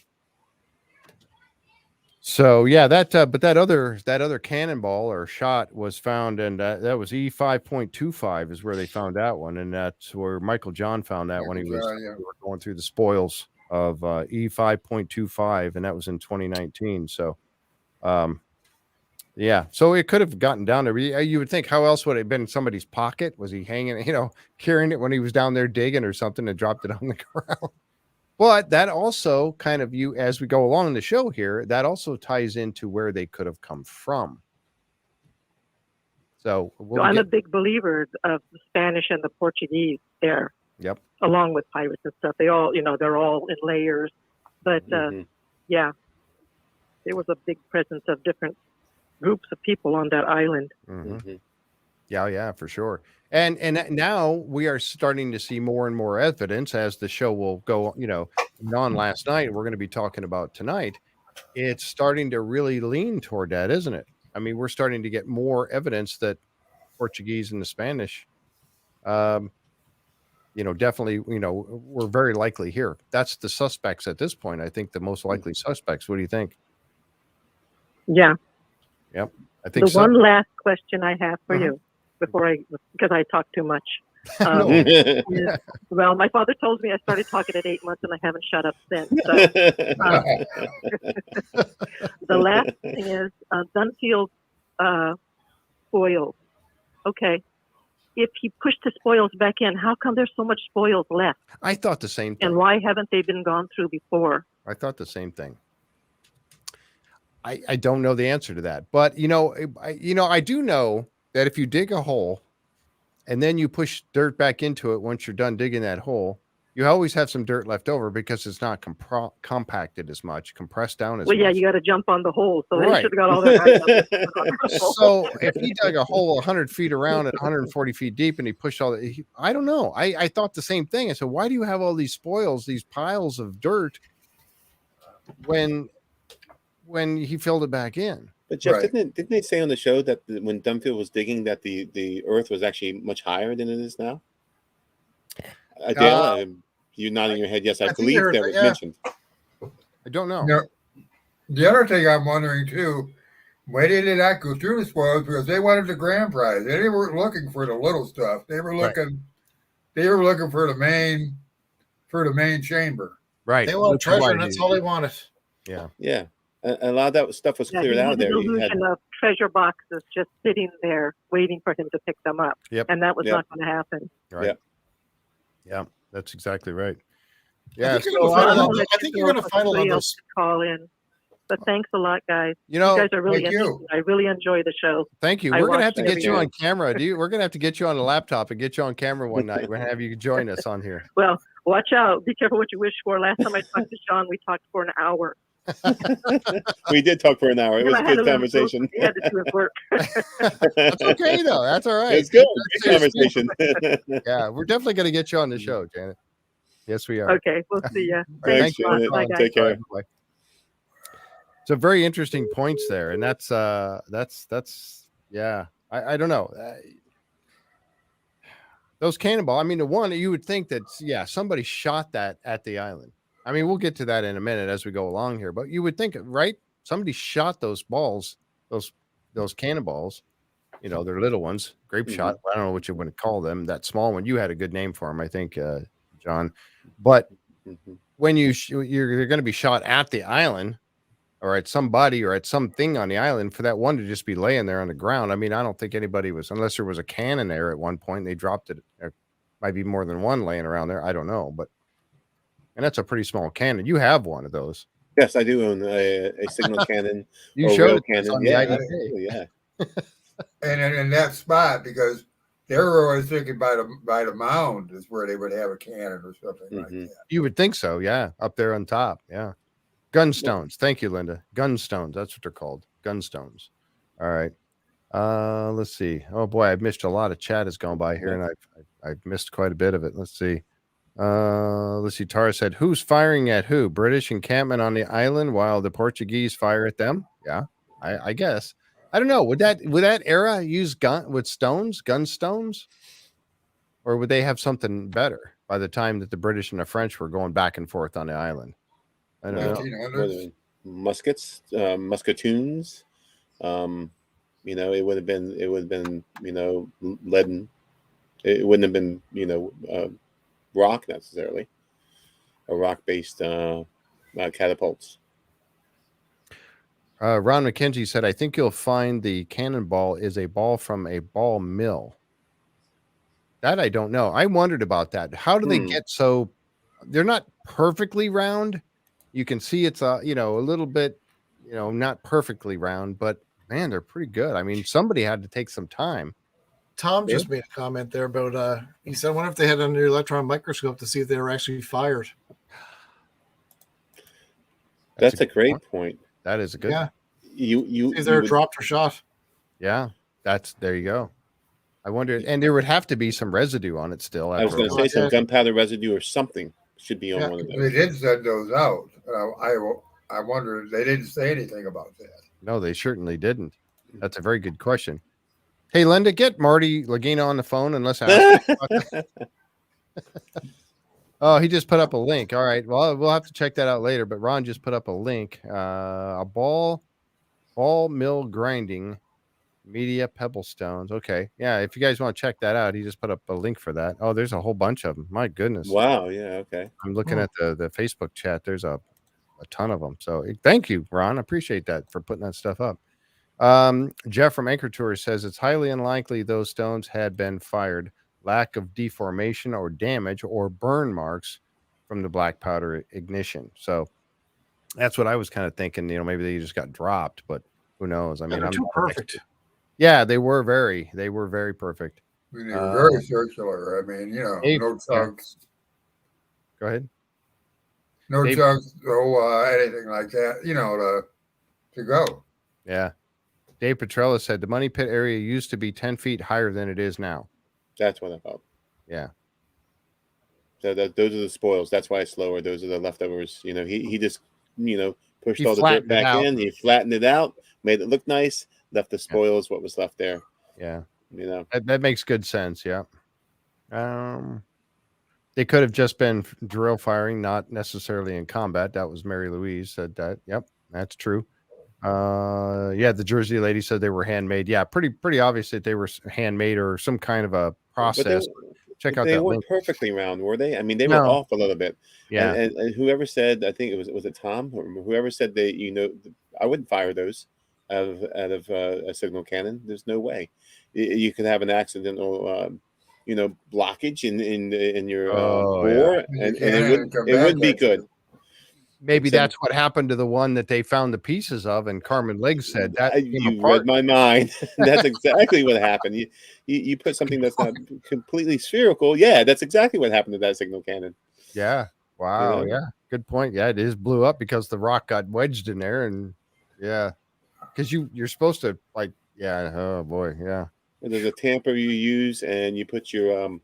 So yeah, but that other cannonball or shot was found, and that was E5.25 is where they found that one, and that's where Michael John found that when we were going through the spoils of E5.25, and that was in 2019. So, so it could have gotten down there. You would think, how else would it have been in somebody's pocket? Was he hanging, carrying it when he was down there digging or something and dropped it on the ground? But that also kind of, as we go along in the show here, that also ties into where they could have come from. So I'm a big believer of the Spanish and the Portuguese there. Yep. Along with pirates and stuff. They all, they're all in layers. But there was a big presence of different groups of people on that island. Mm-hmm. Yeah, for sure. And now we are starting to see more and more evidence as the show will go, on last night, we're going to be talking about tonight. It's starting to really lean toward that, isn't it? I mean, we're starting to get more evidence that Portuguese and the Spanish, definitely, we're very likely here. That's the suspects at this point. I think the most likely suspects. What do you think? Yeah. Yep. I think one last question I have for you. Because I talk too much. Well, my father told me I started talking at 8 months and I haven't shut up since. So, the last thing is Dunfield spoils. Okay. If he pushed the spoils back in, how come there's so much spoils left? I thought the same thing. And why haven't they been gone through before? I thought the same thing. I don't know the answer to that. But, I do know that if you dig a hole and then you push dirt back into it once you're done digging that hole, you always have some dirt left over because it's not compacted as much, compressed down as much. Well, yeah, you got to jump on the hole. So they should have got all that. So if he dug a hole 100 feet around and 140 feet deep and he pushed all that, I don't know. I thought the same thing. I said, why do you have all these spoils, these piles of dirt when he filled it back in? But Jeff, didn't they say on the show that when Dunfield was digging that the earth was actually much higher than it is now? Adele, you nodding your head. Yes, I believe that was mentioned. I don't know. The other thing I'm wondering too, why did they not go through the spoils? Because they wanted the grand prize. They weren't looking for the little stuff. They were looking. They were looking for the main chamber. Right. They wanted treasure, and that's all they wanted. Yeah. Yeah. A lot of that stuff was cleared out of there. The illusion of treasure boxes just sitting there waiting for him to pick them up. Yep. And that was not going to happen. Right. Yeah, that's exactly right. Yeah. I think you're going to find a lot of those. Call in. But thanks a lot, guys. You know, you guys are really thank you. interesting. I really enjoy the show. Thank you. I We're gonna watch have to it get every you day. on camera. We're gonna have to get you on a laptop and get you on camera one night. We're gonna have you join us on here. Well, watch out. Be careful what you wish for. Last time I talked to Sean, we talked for an hour. We did talk for an hour. It was a And I had good little conversation. group. He had to do his work. That's okay though. That's all right. It's good. Good Seriously. conversation. Yeah, we're definitely gonna get you on the show, Janet. Yes, we are. Okay, we'll see ya. Thanks, Thanks a lot. Janet. Bye, guys. Take care. Bye. So very interesting points there, and that's yeah. I don't know. Those cannonball. I mean, the one you would think that somebody shot that at the island. I mean, we'll get to that in a minute as we go along here, but you would think, right? Somebody shot those balls, those cannonballs. You know, they're little ones, grape shot. I don't know what you want to call them. That small one. You had a good name for them, I think, John. But when you're going to be shot at the island, or at somebody, or at something on the island, for that one to just be laying there on the ground. I mean, I don't think anybody was, unless there was a cannon there at one point. And they dropped it. There might be more than one laying around there. I don't know, and that's a pretty small cannon. You have one of those. Yes, I do own a signal cannon. You or showed rail it cannon. on the Yeah, IDK. absolutely, yeah. And in that spot, because they were always thinking by the mound is where they would have a cannon or something like that. You would think so, yeah. Up there on top, yeah. Gunstones. Thank you, Linda. Gunstones. That's what they're called. Gunstones. All right. Let's see. Oh boy, I've missed a lot of chat has gone by here, and I've missed quite a bit of it. Let's see. Tara said, "Who's firing at who? British encampment on the island while the Portuguese fire at them?" Yeah, I guess. I don't know. Would that era use gunstones, or would they have something better by the time that the British and the French were going back and forth on the island? I don't know. 1900s. Muskets, musketoons. You know, it would have been, you know, leaden. It wouldn't have been, rock necessarily. A rock-based catapults. Ron McKenzie said, "I think you'll find the cannonball is a ball from a ball mill." That I don't know. I wondered about that. How do they get so? They're not perfectly round. You can see it's a little bit, not perfectly round, but man, they're pretty good. I mean, somebody had to take some time. Tom just made a comment there about he said, I wonder if they had under electron microscope to see if they were actually fired. That's a great point. That is a good Yeah. You if they're dropped or shot. Yeah, there you go. I wonder, and there would have to be some residue on it still. I was going to say some gunpowder residue or something should be on one of those. They did send those out. I wonder, they didn't say anything about that. No, they certainly didn't. That's a very good question. Hey, Linda, get Marty Lagina on the phone and let's ask him. Oh, he just put up a link. All right. Well, we'll have to check that out later. But Ron just put up a link. A ball mill grinding media pebble stones. Okay. Yeah. If you guys want to check that out, he just put up a link for that. Oh, there's a whole bunch of them. My goodness. Wow. Yeah. Okay. I'm looking at the Facebook chat. There's a ton of them. So thank you, Ron. I appreciate that for putting that stuff up. Jeff from Anchor Tour says it's highly unlikely those stones had been fired. Lack of deformation or damage or burn marks from the black powder ignition. So that's what I was kind of thinking. Maybe they just got dropped, but who knows? I mean, They're too perfect. Yeah, they were very perfect. I mean, they were very circular. I mean, no chunks. Go ahead. No chunks, no anything like that, to go. Yeah. Dave Petrella said the money pit area used to be 10 feet higher than it is now. That's what I thought. Yeah. So those are the spoils. That's why it's lower. Those are the leftovers. He just, pushed He all the dirt back out. in. He flattened it out, made it look nice, left the spoils, what was left there. Yeah. That makes good sense. Yeah. They could have just been drill firing, not necessarily in combat. That was Mary Louise said that. Yep. That's true. The Jersey lady said they were handmade. Yeah. Pretty obvious that they were handmade or some kind of a process. Check out they that weren't link. perfectly round, were they? I mean, they were off a little bit. Yeah. And whoever said, I think was it Tom or whoever said they, I wouldn't fire those out of a signal cannon. There's no way. You could have an accidental, blockage in your bore, and it wouldn't be good. maybe that's what happened to the one that they found the pieces of, and Carmen Legs said that came You apart. read my mind. That's exactly what happened. You put something that's not completely spherical. Yeah, that's exactly what happened to that signal cannon. Yeah. Wow. You know? Yeah. Good point. Yeah, it is blew up because the rock got wedged in there, and yeah, because you're supposed to like, yeah. Oh boy. Yeah. And there's a tamper you use, and you put your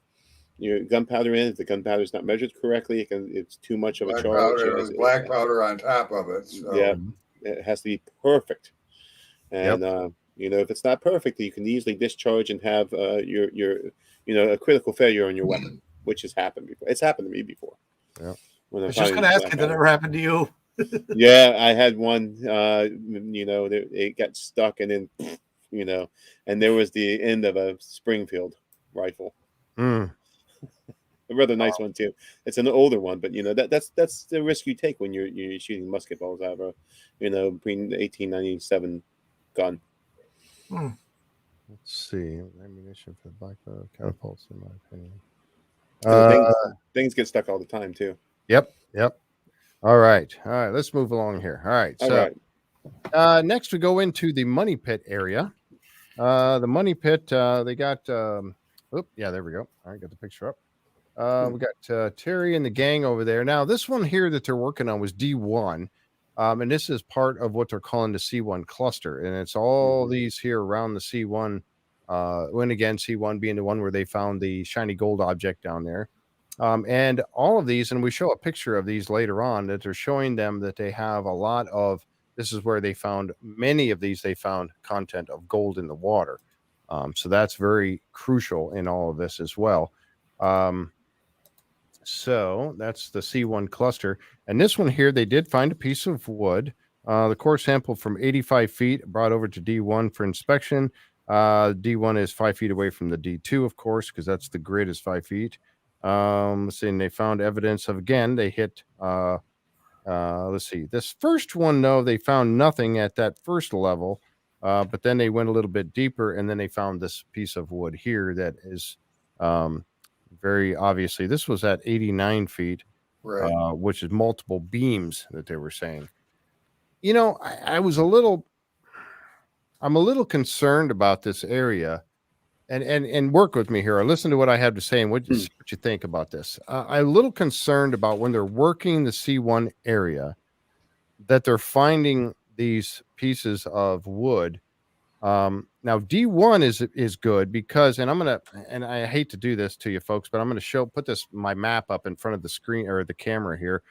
gunpowder in. If the gunpowder is not measured correctly, it's too much of a Black charge. powder, there's black powder on top of it. So. Yeah, it has to be perfect. And Yep. if it's not perfect, you can easily discharge and have your a critical failure on your weapon, which has happened before. It's happened to me before. Yeah. I was just going to ask you, did it ever happen to you? Yeah, I had one. It got stuck, and then and there was the end of a Springfield rifle. A rather nice one too. It's an older one, but that's the risk you take when you're shooting musket balls out of a between 1897 gun. Let's see. Ammunition for the black catapults, in my opinion. Things get stuck all the time too. Yep. All right. Let's move along here. All right. So next we go into the money pit area. The money pit, they got there we go. All right, got the picture up. We got Terry and the gang over there. Now, this one here that they're working on was D1. And this is part of what they're calling the C1 cluster. And it's all these here around the C1. When again, C1 being the one where they found the shiny gold object down there. And all of these, and we show a picture of these later on, that they're showing them that they have a lot of, this is where they found many of these, they found content of gold in the water. So that's very crucial in all of this as well. So that's the C1 cluster. And this one here, they did find a piece of wood. The core sample from 85 feet brought over to D1 for inspection. D1 is 5 feet away from the D2, of course, because that's the grid is 5 feet. Let's see, and they found evidence of, again, they hit, let's see, this first one, though, they found nothing at that first level. But then they went a little bit deeper, and then they found this piece of wood here that is very obviously, this was at 89 feet, Right. which is multiple beams that they were saying. I'm a little concerned about this area, and work with me here. Or listen to what I have to say and what you think about this. I'm a little concerned about when they're working the C1 area that they're finding these pieces of wood. Now D1 is good because, and I hate to do this to you folks, but I'm going to put my map up in front of the screen or the camera here.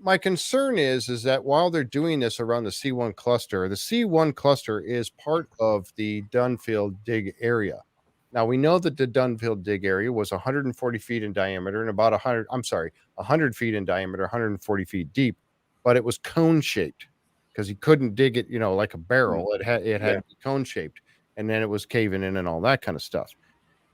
My concern is that while they're doing this around the C1 cluster is part of the Dunfield dig area. Now we know that the Dunfield dig area was 140 feet in diameter and about 100 feet in diameter, 140 feet deep, but it was cone shaped because he couldn't dig it, like a barrel. It had to be cone shaped, and then it was caving in and all that kind of stuff.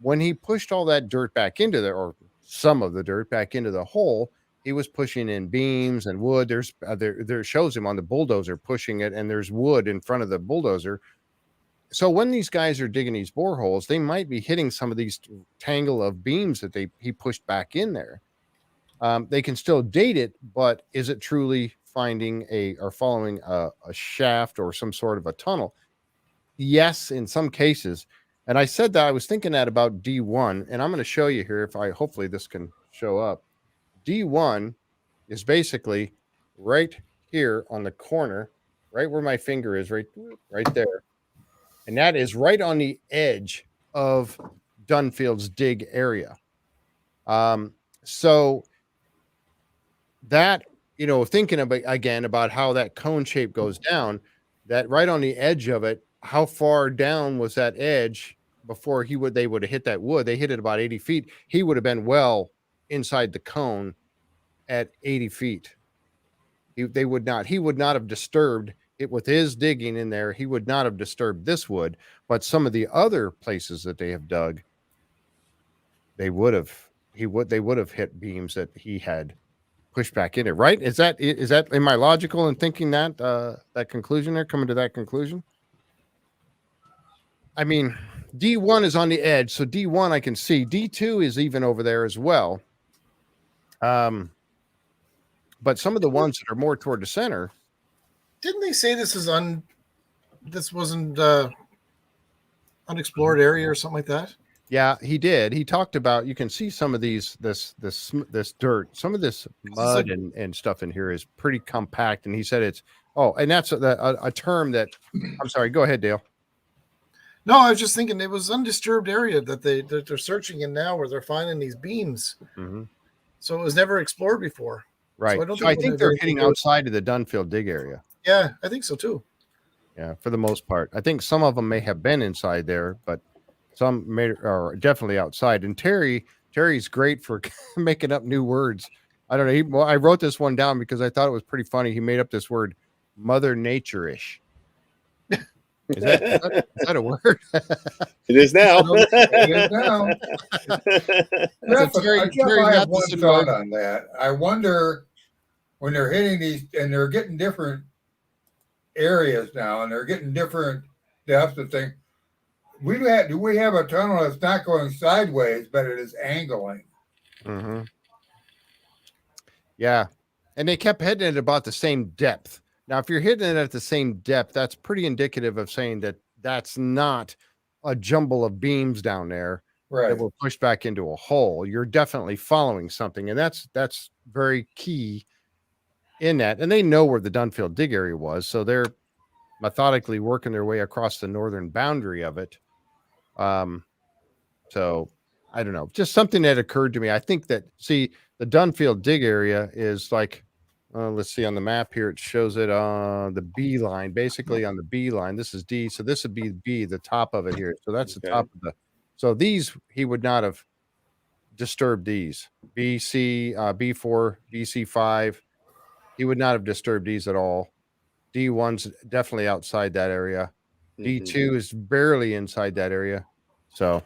When he pushed all that dirt back into there, or some of the dirt back into the hole, he was pushing in beams and wood. There shows him on the bulldozer pushing it, and there's wood in front of the bulldozer. So when these guys are digging these boreholes, they might be hitting some of these tangle of beams that he pushed back in there. They can still date it, but is it truly finding following a shaft or some sort of a tunnel? Yes, in some cases. And I said that I was thinking that about D1, and I'm going to show you here hopefully this can show up. D1 is basically right here on the corner, right where my finger is, right there. And that is right on the edge of Dunfield's dig area. So that, thinking about how that cone shape goes down, that right on the edge of it, how far down was that edge before they would have hit that wood? They hit it about 80 feet. He would have been well inside the cone at 80 feet. He would not have disturbed it with his digging in there. He would not have disturbed this wood, but some of the other places that they have dug, they would have hit beams that he had pushed back in it. Right? Is that am I logical in thinking that conclusion there, coming to that conclusion? I mean, D1 is on the edge, so D1 I can see. D2 is even over there as well. But some of the ones that are more toward the center. Didn't they say this wasn't unexplored area or something like that? Yeah, he did. He talked about, you can see some of this dirt, some of this mud and stuff in here is pretty compact. And he said it's, and that's a term that, I'm sorry, go ahead, Dale. No, I was just thinking it was undisturbed area that they're searching in now, where they're finding these beams. Mm-hmm. So it was never explored before. Right. So I think they're hitting outside of the Dunfield dig area. Yeah, I think so too. Yeah, for the most part. I think some of them may have been inside there, but some are definitely outside. And Terry's great for making up new words. I don't know. I wrote this one down because I thought it was pretty funny. He made up this word, Mother Nature-ish. Is that a word? It is now. It is now. I have one thought on that. I wonder when they're hitting these, and they're getting different areas now, and they're getting different depths of things. Do we have a tunnel that's not going sideways, but it is angling? Mm-hmm. Yeah, and they kept hitting it about the same depth. Now, if you're hitting it at the same depth, that's pretty indicative of saying that that's not a jumble of beams down there that will push back into a hole. You're definitely following something, and that's very key in that. And they know where the Dunfield dig area was, so they're methodically working their way across the northern boundary of it. So I don't know, just something that occurred to me. I think that, the Dunfield dig area is like, let's see on the map here. It shows it on the B line, basically on the B line. This is D. So this would be B, the top of it here. So that's the top of so these, he would not have disturbed these. BC, B4, BC5. He would not have disturbed these at all. D1's definitely outside that area. D2 is barely inside that area. So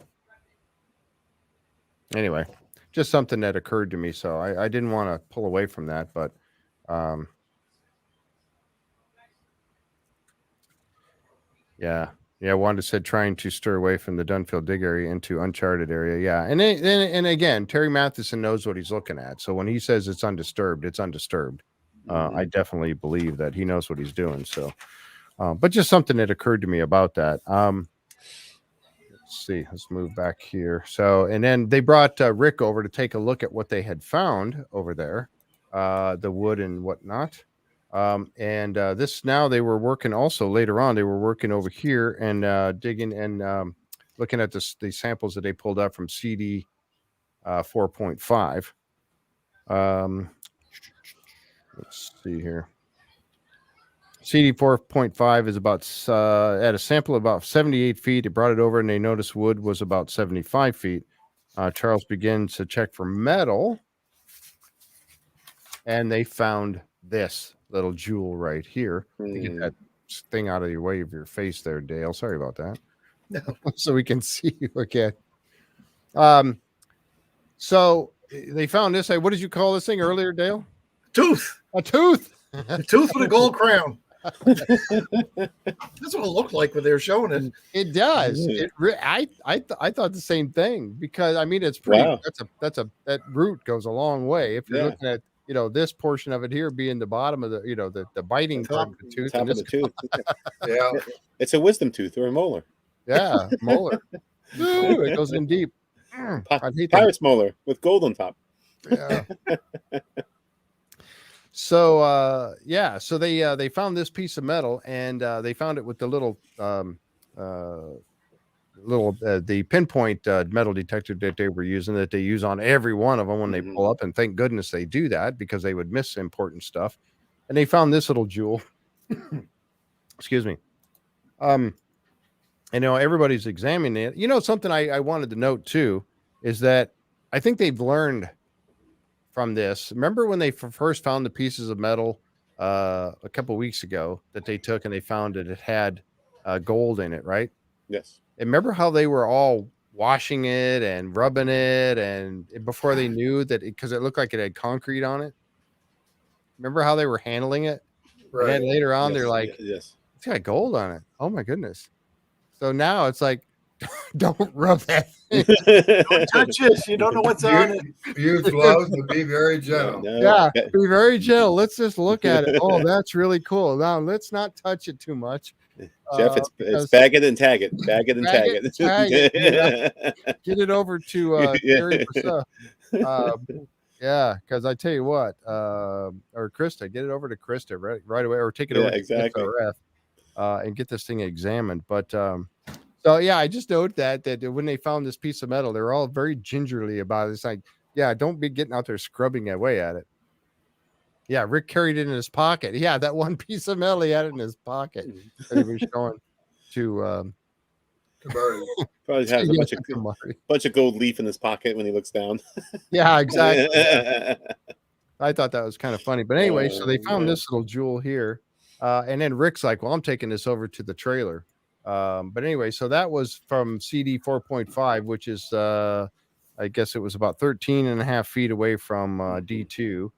anyway, just something that occurred to me. So I didn't want to pull away from that, but yeah, Wanda said trying to stir away from the Dunfield dig area into uncharted area. Yeah, and again, Terry Matheson knows what he's looking at. So when he says it's undisturbed, it's undisturbed. I definitely believe that he knows what he's doing. So, but just something that occurred to me about that. Let's see. Let's move back here. So, and then they brought Rick over to take a look at what they had found over there, the wood and whatnot. And this, now they were working also later on. They were working over here and digging and looking at the samples that they pulled out from CD 4.5. Let's see here. CD 4.5 is about at a sample of about 78 feet. They brought it over and they noticed wood was about 75 feet. Charles begins to check for metal, and they found this little jewel right here. Get that thing out of your way of your face there, Dale. Sorry about that. No. So we can see you again. So they found this. What did you call this thing earlier, Dale? Tooth. A tooth. A tooth with a gold crown. That's what it looked like when they were showing it. It does. I thought the same thing, because I mean, it's pretty. Wow. That root goes a long way. If you're looking at this portion of it here being the bottom of the the biting part of the tooth. Top of the tooth. Yeah, it's a wisdom tooth or a molar. Yeah, molar. Ooh, it goes in deep. Pirate's molar with gold on top. Yeah. So so they found this piece of metal, and they found it with the little the pinpoint metal detector that they were using, that they use on every one of them when they pull up, and thank goodness they do that, because they would miss important stuff. And they found this little jewel. Excuse me. Everybody's examining it. Something I wanted to note too is that I think they've learned from this. Remember when they first found the pieces of metal a couple of weeks ago that they took, and they found that it had gold in it, right? Yes. And remember how they were all washing it and rubbing it, and before they knew that, because it looked like it had concrete on it. Remember how they were handling it? Right. And then later on, they're like, yes, it's got gold on it. Oh my goodness. So now it's like, don't rub that thing. Don't touch it. You don't know what's on it. Use gloves and be very gentle. No. Yeah, be very gentle. Let's just look at it. Oh, that's really cool. Now let's not touch it too much. Jeff, it's because- bag it and tag it. Bag it and Bag tag it, it. tag it, get it over to Gary for stuff. Yeah, because I tell you what, or Krista, get it over to Krista right away, or take it over to exactly. SRF, and get this thing examined. But so yeah, I just note that when they found this piece of metal, they were all very gingerly about it. It's like, yeah, don't be getting out there scrubbing away at it. Yeah, Rick carried it in his pocket. Yeah, that one piece of metal, he had it in his pocket. That he was showing to Probably has a bunch of gold leaf in his pocket when he looks down. Yeah, exactly. I thought that was kind of funny. But anyway, so they found this little jewel here. And then Rick's like, well, I'm taking this over to the trailer. But anyway, so that was from CD 4.5, which is, I guess it was about 13 and a half feet away from D2,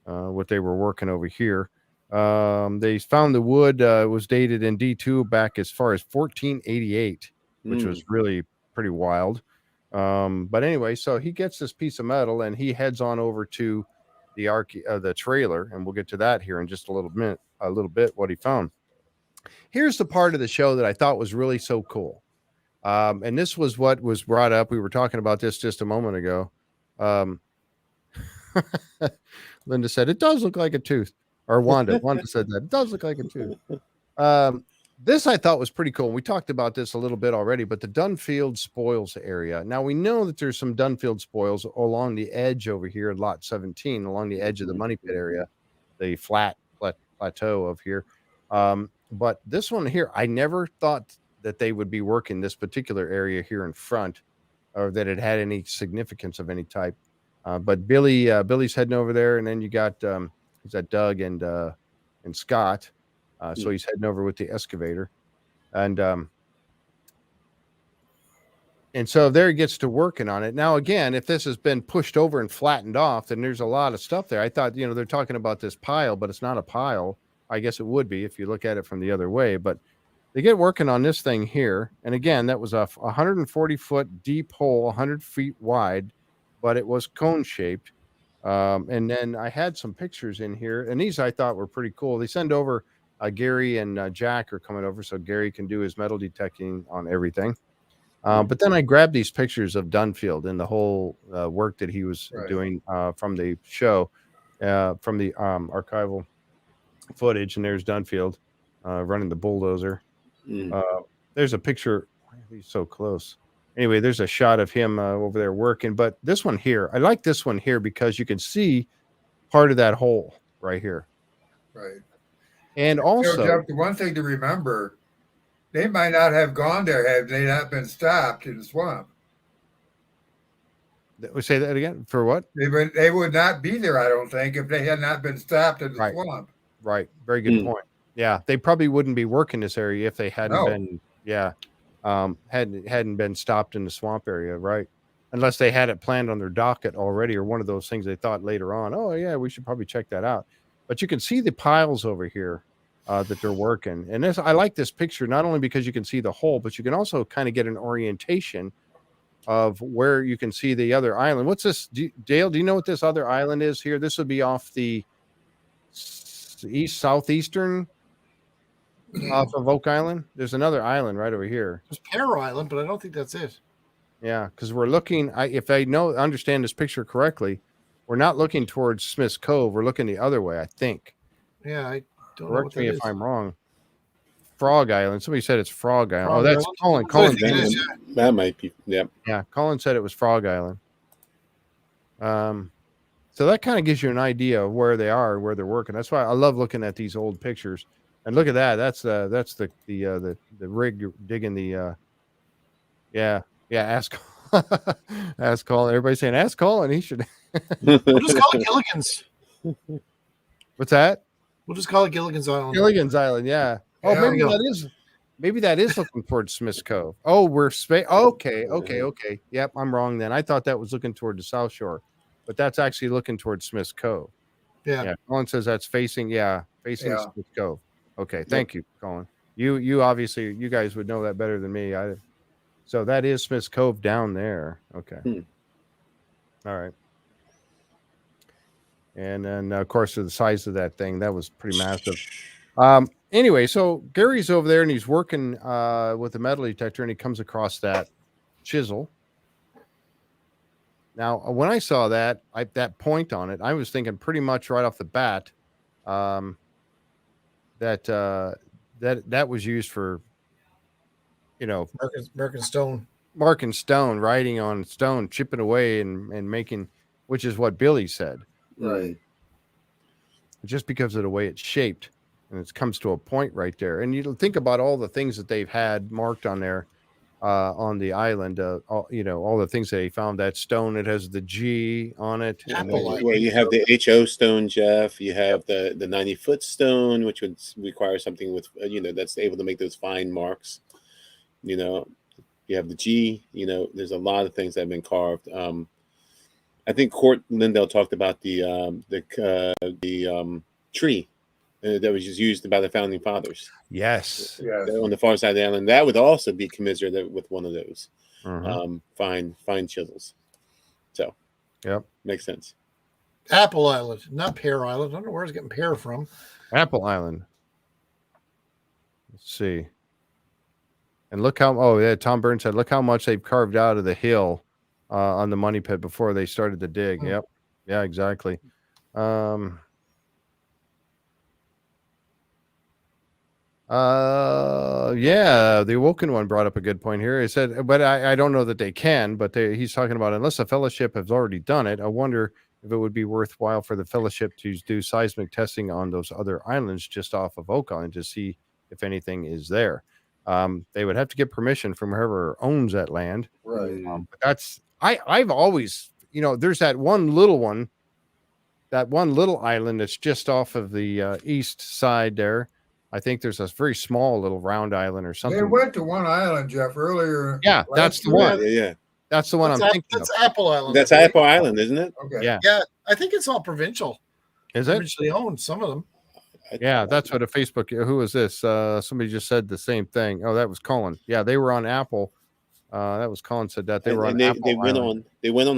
what they were working over here. They found the wood was dated in D2 back as far as 1488, which was really pretty wild. But anyway, so he gets this piece of metal and he heads on over to the trailer, and we'll get to that here in just a little bit what he found. Here's the part of the show that I thought was really so cool. And this was what was brought up. We were talking about this just a moment ago. Linda said, it does look like a tooth. Or Wanda said that. It does look like a tooth. This I thought was pretty cool. We talked about this a little bit already, but the Dunfield spoils area. Now we know that there's some Dunfield spoils along the edge over here at lot 17, along the edge of the money pit area, the flat plateau of here. But this one here, I never thought that they would be working this particular area here in front, or that it had any significance of any type. But Billy's heading over there, and then you got is that Doug and Scott. So he's heading over with the excavator, and so there he gets to working on it. Now, again, if this has been pushed over and flattened off, then there's a lot of stuff there. I thought, they're talking about this pile, but it's not a pile. I guess it would be if you look at it from the other way, but they get working on this thing here. And again, that was a 140-foot deep hole, 100 feet wide, but it was cone shaped. And then I had some pictures in here, and these I thought were pretty cool. They send over Gary and Jack are coming over so Gary can do his metal detecting on everything. But then I grabbed these pictures of Dunfield and the whole work that he was doing from the show, from the archival footage. And there's Dunfield running the bulldozer. There's a picture. Why are these so close? Anyway, there's a shot of him over there working. But this one here, I like this one here because you can see part of that hole right here. Right. And also, Jeff, the one thing to remember, they might not have gone there had they not been stopped in the swamp. We say that again for what? They would not be there, I don't think, if they had not been stopped in the swamp. Right. Very good point. Yeah, they probably wouldn't be working this area if they hadn't been. Yeah, hadn't been stopped in the swamp area, right? Unless they had it planned on their docket already, or one of those things they thought later on. Oh yeah, we should probably check that out. But you can see the piles over here that they're working, and this I like this picture not only because you can see the hole, but you can also kind of get an orientation of where you can see the other island. What's this, Dale? Do you know what this other island is here? This would be off the southeastern off of Oak Island. There's another island right over here. There's Perro Island, but I don't think that's it. Yeah, because we're looking. If I understand this picture correctly, we're not looking towards Smith's Cove. We're looking the other way, I think. Yeah, I don't know. Correct me if I'm wrong. Frog Island. Somebody said it's Frog Island. Frog that's Island? Colin. That might be. Yep. Yeah, Colin said it was Frog Island. So that kind of gives you an idea of where they are, where they're working. That's why I love looking at these old pictures. And look at that. That's the rig digging the. Ask ask Colin. Everybody's saying ask Colin. He should. We'll just call it Gilligan's. What's that? We'll just call it Gilligan's Island. Gilligan's Island. Yeah. Oh, maybe that is looking towards Smith's Cove. Oh, we're okay. Yep, I'm wrong then. I thought that was looking toward the South Shore, but that's actually looking towards Smith's Cove. Yeah. Colin says that's facing Smith's Cove. Okay, thank you, Colin. You obviously, you guys would know that better than me. So that is Smith's Cove down there. Okay. All right. And then, of course, the size of that thing, that was pretty massive. Anyway, so Gary's over there and he's working with the metal detector and he comes across that chisel. Now, when I saw that, that point on it, I was thinking pretty much right off the bat that was used for, Marking stone. Marking stone, writing on stone, chipping away and making, which is what Billy said. Right. Just because of the way it's shaped. And it comes to a point right there. And you think about all the things that they've had marked on there on the island. All the things they found. That stone, it has the G on it. Well, you have the HO stone, Jeff. You have the 90-foot stone, which would require something with, that's able to make those fine marks. You have the G, there's a lot of things that have been carved. I think Court Lindell talked about the tree that was just used by the founding fathers. Yes. On the far side of the island, that would also be commiserated with one of those fine chisels. So, yep, makes sense. Apple Island, not Pear Island. I don't know where it's getting pear from. Apple Island. Let's see. And look how Tom Burns said, look how much they've carved out of the hill on the money pit before they started to dig. Yep. Yeah, exactly. The Awoken one brought up a good point here. He said, but I don't know that they can, but he's talking about unless the Fellowship has already done it, I wonder if it would be worthwhile for the Fellowship to do seismic testing on those other islands just off of Oak Island to see if anything is there. They would have to get permission from whoever owns that land. Right. But that's, I've always, there's that one little island that's just off of the east side there. I think there's a very small little round island or something. They went to one island, Jeff, earlier. Yeah, that's the one. Yeah. That's the one I'm thinking That's of. Apple Island. That's Apple Island, isn't it? Okay. Yeah. Yeah, I think it's all provincial. Is it? Provincially owned, some of them. Yeah, that's what a Facebook. Who is this? Somebody just said the same thing. Oh, that was Colin. Yeah, they were on Apple. That was Colin said that they were on Apple. They went on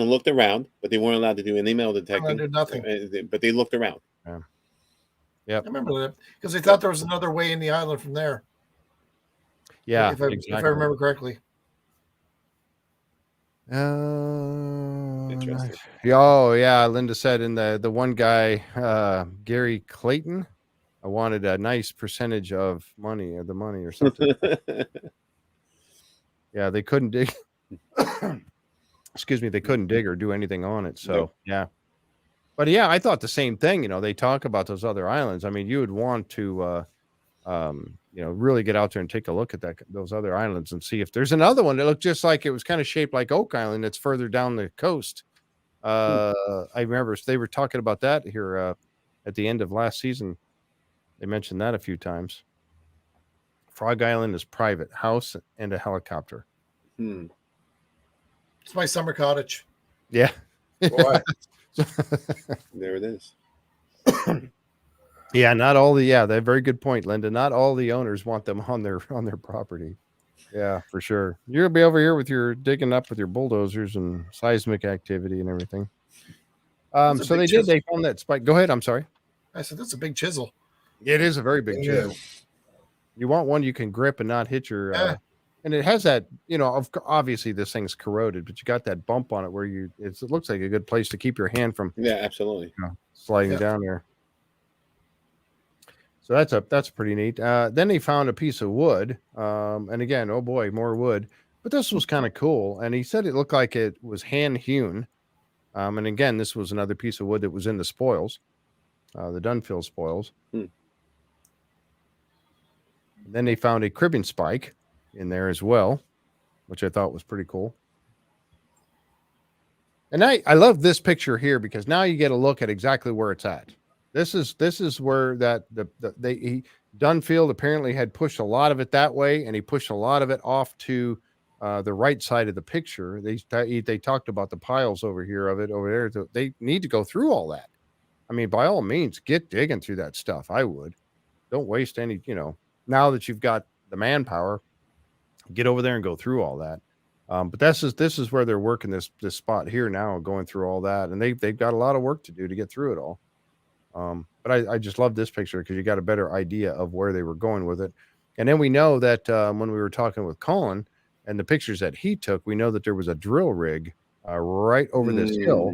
and looked around, but they weren't allowed to do an email detecting. Did nothing. But they looked around. Yeah. Yep. I remember that because they thought there was another way in the island from there. Yeah, if I remember correctly. Interesting. Oh yeah, Linda said in the one guy, Gary Clayton, I wanted a nice percentage of money or the money or something. Yeah, they couldn't dig. Excuse me, they couldn't dig or do anything on it. So Nope. Yeah. But yeah, I thought the same thing. They talk about those other islands. I mean, you would want to, really get out there and take a look at those other islands and see if there's another one that looked just like it was kind of shaped like Oak Island. That's further down the coast. I remember they were talking about that here at the end of last season. They mentioned that a few times. Frog Island is private house and a helicopter. It's my summer cottage. Yeah. Boy. There it is. Yeah, not all that very good point, Linda. Not all the owners want them on their property. Yeah, for sure. You'll be over here with your digging up with your bulldozers and seismic activity and everything. So they did. They found that spike. Go ahead. I'm sorry. I said that's a big chisel. It is a very big chisel. You want one you can grip and not hit your. And it has that. Obviously this thing's corroded, but you got that bump on it where it looks like a good place to keep your hand from. Yeah, absolutely. Sliding down there. So that's pretty neat. Then they found a piece of wood. And again, oh boy, more wood. But this was kind of cool. And he said it looked like it was hand hewn. And again, this was another piece of wood that was in the spoils, the Dunfield spoils. And then they found a cribbing spike in there as well, which I thought was pretty cool. And I love this picture here because now you get a look at exactly where it's at. This is where Dunfield apparently had pushed a lot of it that way, and he pushed a lot of it off to the right side of the picture. They talked about the piles over there. They need to go through all that. I mean, by all means, get digging through that stuff. I would. Don't waste any. Now that you've got the manpower, get over there and go through all that. But this is where they're working this spot here now, going through all that, and they've got a lot of work to do to get through it all. But I just love this picture because you got a better idea of where they were going with it. And then we know that when we were talking with Colin and the pictures that he took, we know that there was a drill rig right over this hill.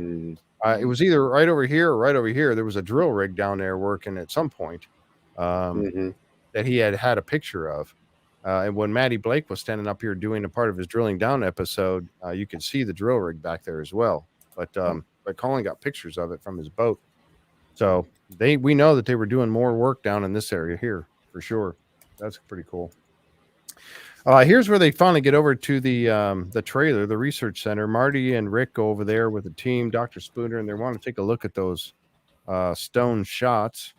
It was either right over here or right over here. There was a drill rig down there working at some point that he had a picture of. And when Matty Blake was standing up here doing a part of his drilling down episode, you could see the drill rig back there as well. But Colin got pictures of it from his boat. So we know that they were doing more work down in this area here for sure. That's pretty cool. Here's where they finally get over to the trailer, the research center. Marty and Rick go over there with the team, Dr. Spooner, and they want to take a look at those stone shots.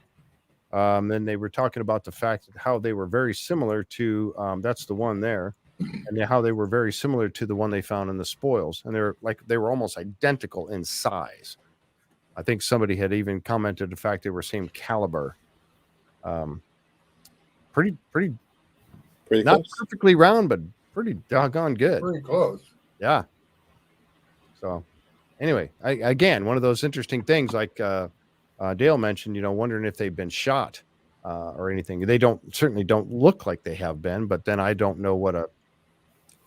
Then they were talking about the fact that how they were very similar to that's the one there, and how they were very similar to the one they found in the spoils, and they were almost identical in size. I think somebody had even commented the fact they were same caliber. Pretty not close. Perfectly round, but pretty doggone good. Pretty close. Yeah. So anyway, again, one of those interesting things like Dale mentioned, wondering if they've been shot or anything. They certainly don't look like they have been, but then I don't know what a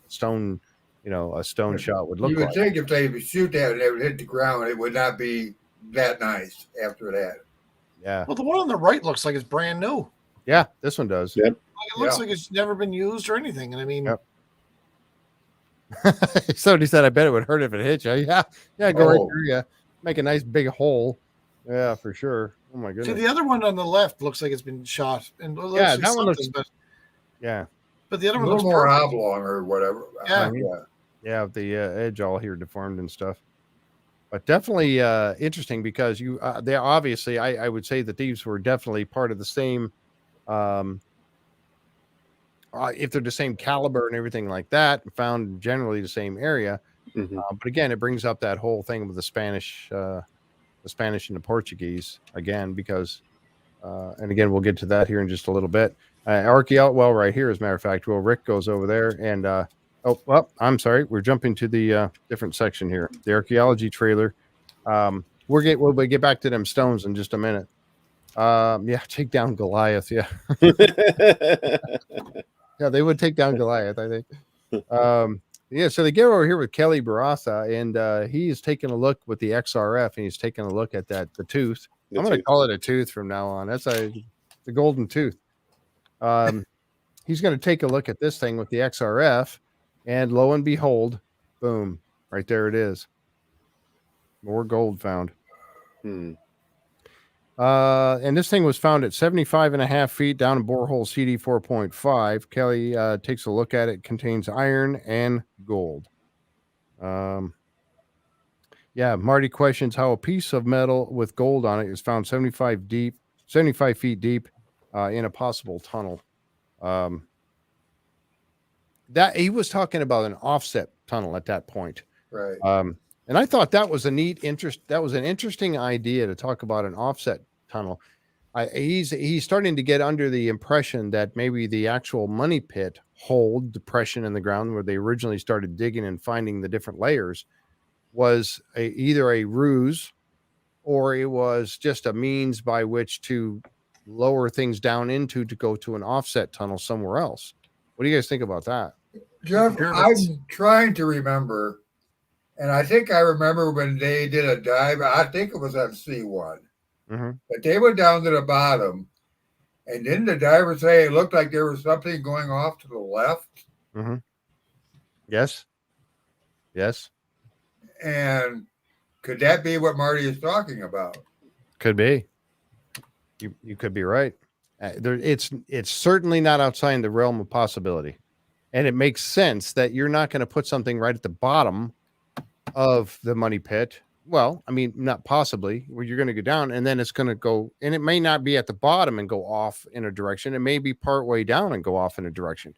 stone shot would look like. You would think if they shoot that and they would hit the ground, it would not be that nice after that. Yeah. Well, the one on the right looks like it's brand new. Yeah, this one does. Yep. It looks like it's never been used or anything. And I mean, Somebody said, I bet it would hurt if it hit you. Yeah, go right through you. Make a nice big hole. Yeah, for sure. Oh my goodness. See, the other one on the left looks like it's been shot. And that one looks. But the other A one little looks more perfect. oblong or whatever. Yeah. Yeah, the edge all here deformed and stuff. But definitely interesting because they obviously, I would say that these were definitely part of the same. If they're the same caliber and everything like that, found generally the same area. But again, it brings up that whole thing with the Spanish and the Portuguese again, because, and again, we'll get to that here in just a little bit. Right here, as a matter of fact, Rick goes over there and, I'm sorry. We're jumping to the different section here. The archaeology trailer. We'll get back to them stones in just a minute. Take down Goliath. Yeah. Yeah, they would take down Goliath, I think. So they get over here with Kelly Barraza, and he is taking a look with the XRF, and he's taking a look at the tooth. I'm going to call it a tooth from now on. That's the golden tooth. He's going to take a look at this thing with the XRF, and lo and behold, boom, right there it is. More gold found. And this thing was found at 75.5 feet down in borehole CD 4.5. Kelly takes a look at it. It contains iron and gold. Marty questions how a piece of metal with gold on it is found 75 feet deep in a possible tunnel. That he was talking about an offset tunnel at that point. Right. And I thought that was an interesting idea to talk about an offset tunnel. He's starting to get under the impression that maybe the actual money pit hole depression in the ground where they originally started digging and finding the different layers was either a ruse or it was just a means by which to lower things down into to go to an offset tunnel somewhere else. What do you guys think about that? Jeff, I'm trying to remember, and I think I remember when they did a dive. I think it was on C1. But they went down to the bottom, and didn't the diver say it looked like there was something going off to the left? Yes. And could that be what Marty is talking about? Could be. You could be right. It's certainly not outside the realm of possibility, and it makes sense that you're not going to put something right at the bottom of the money pit. Well, I mean, not possibly, where you're going to go down and then it's going to go, and it may not be at the bottom and go off in a direction. It may be part way down and go off in a direction.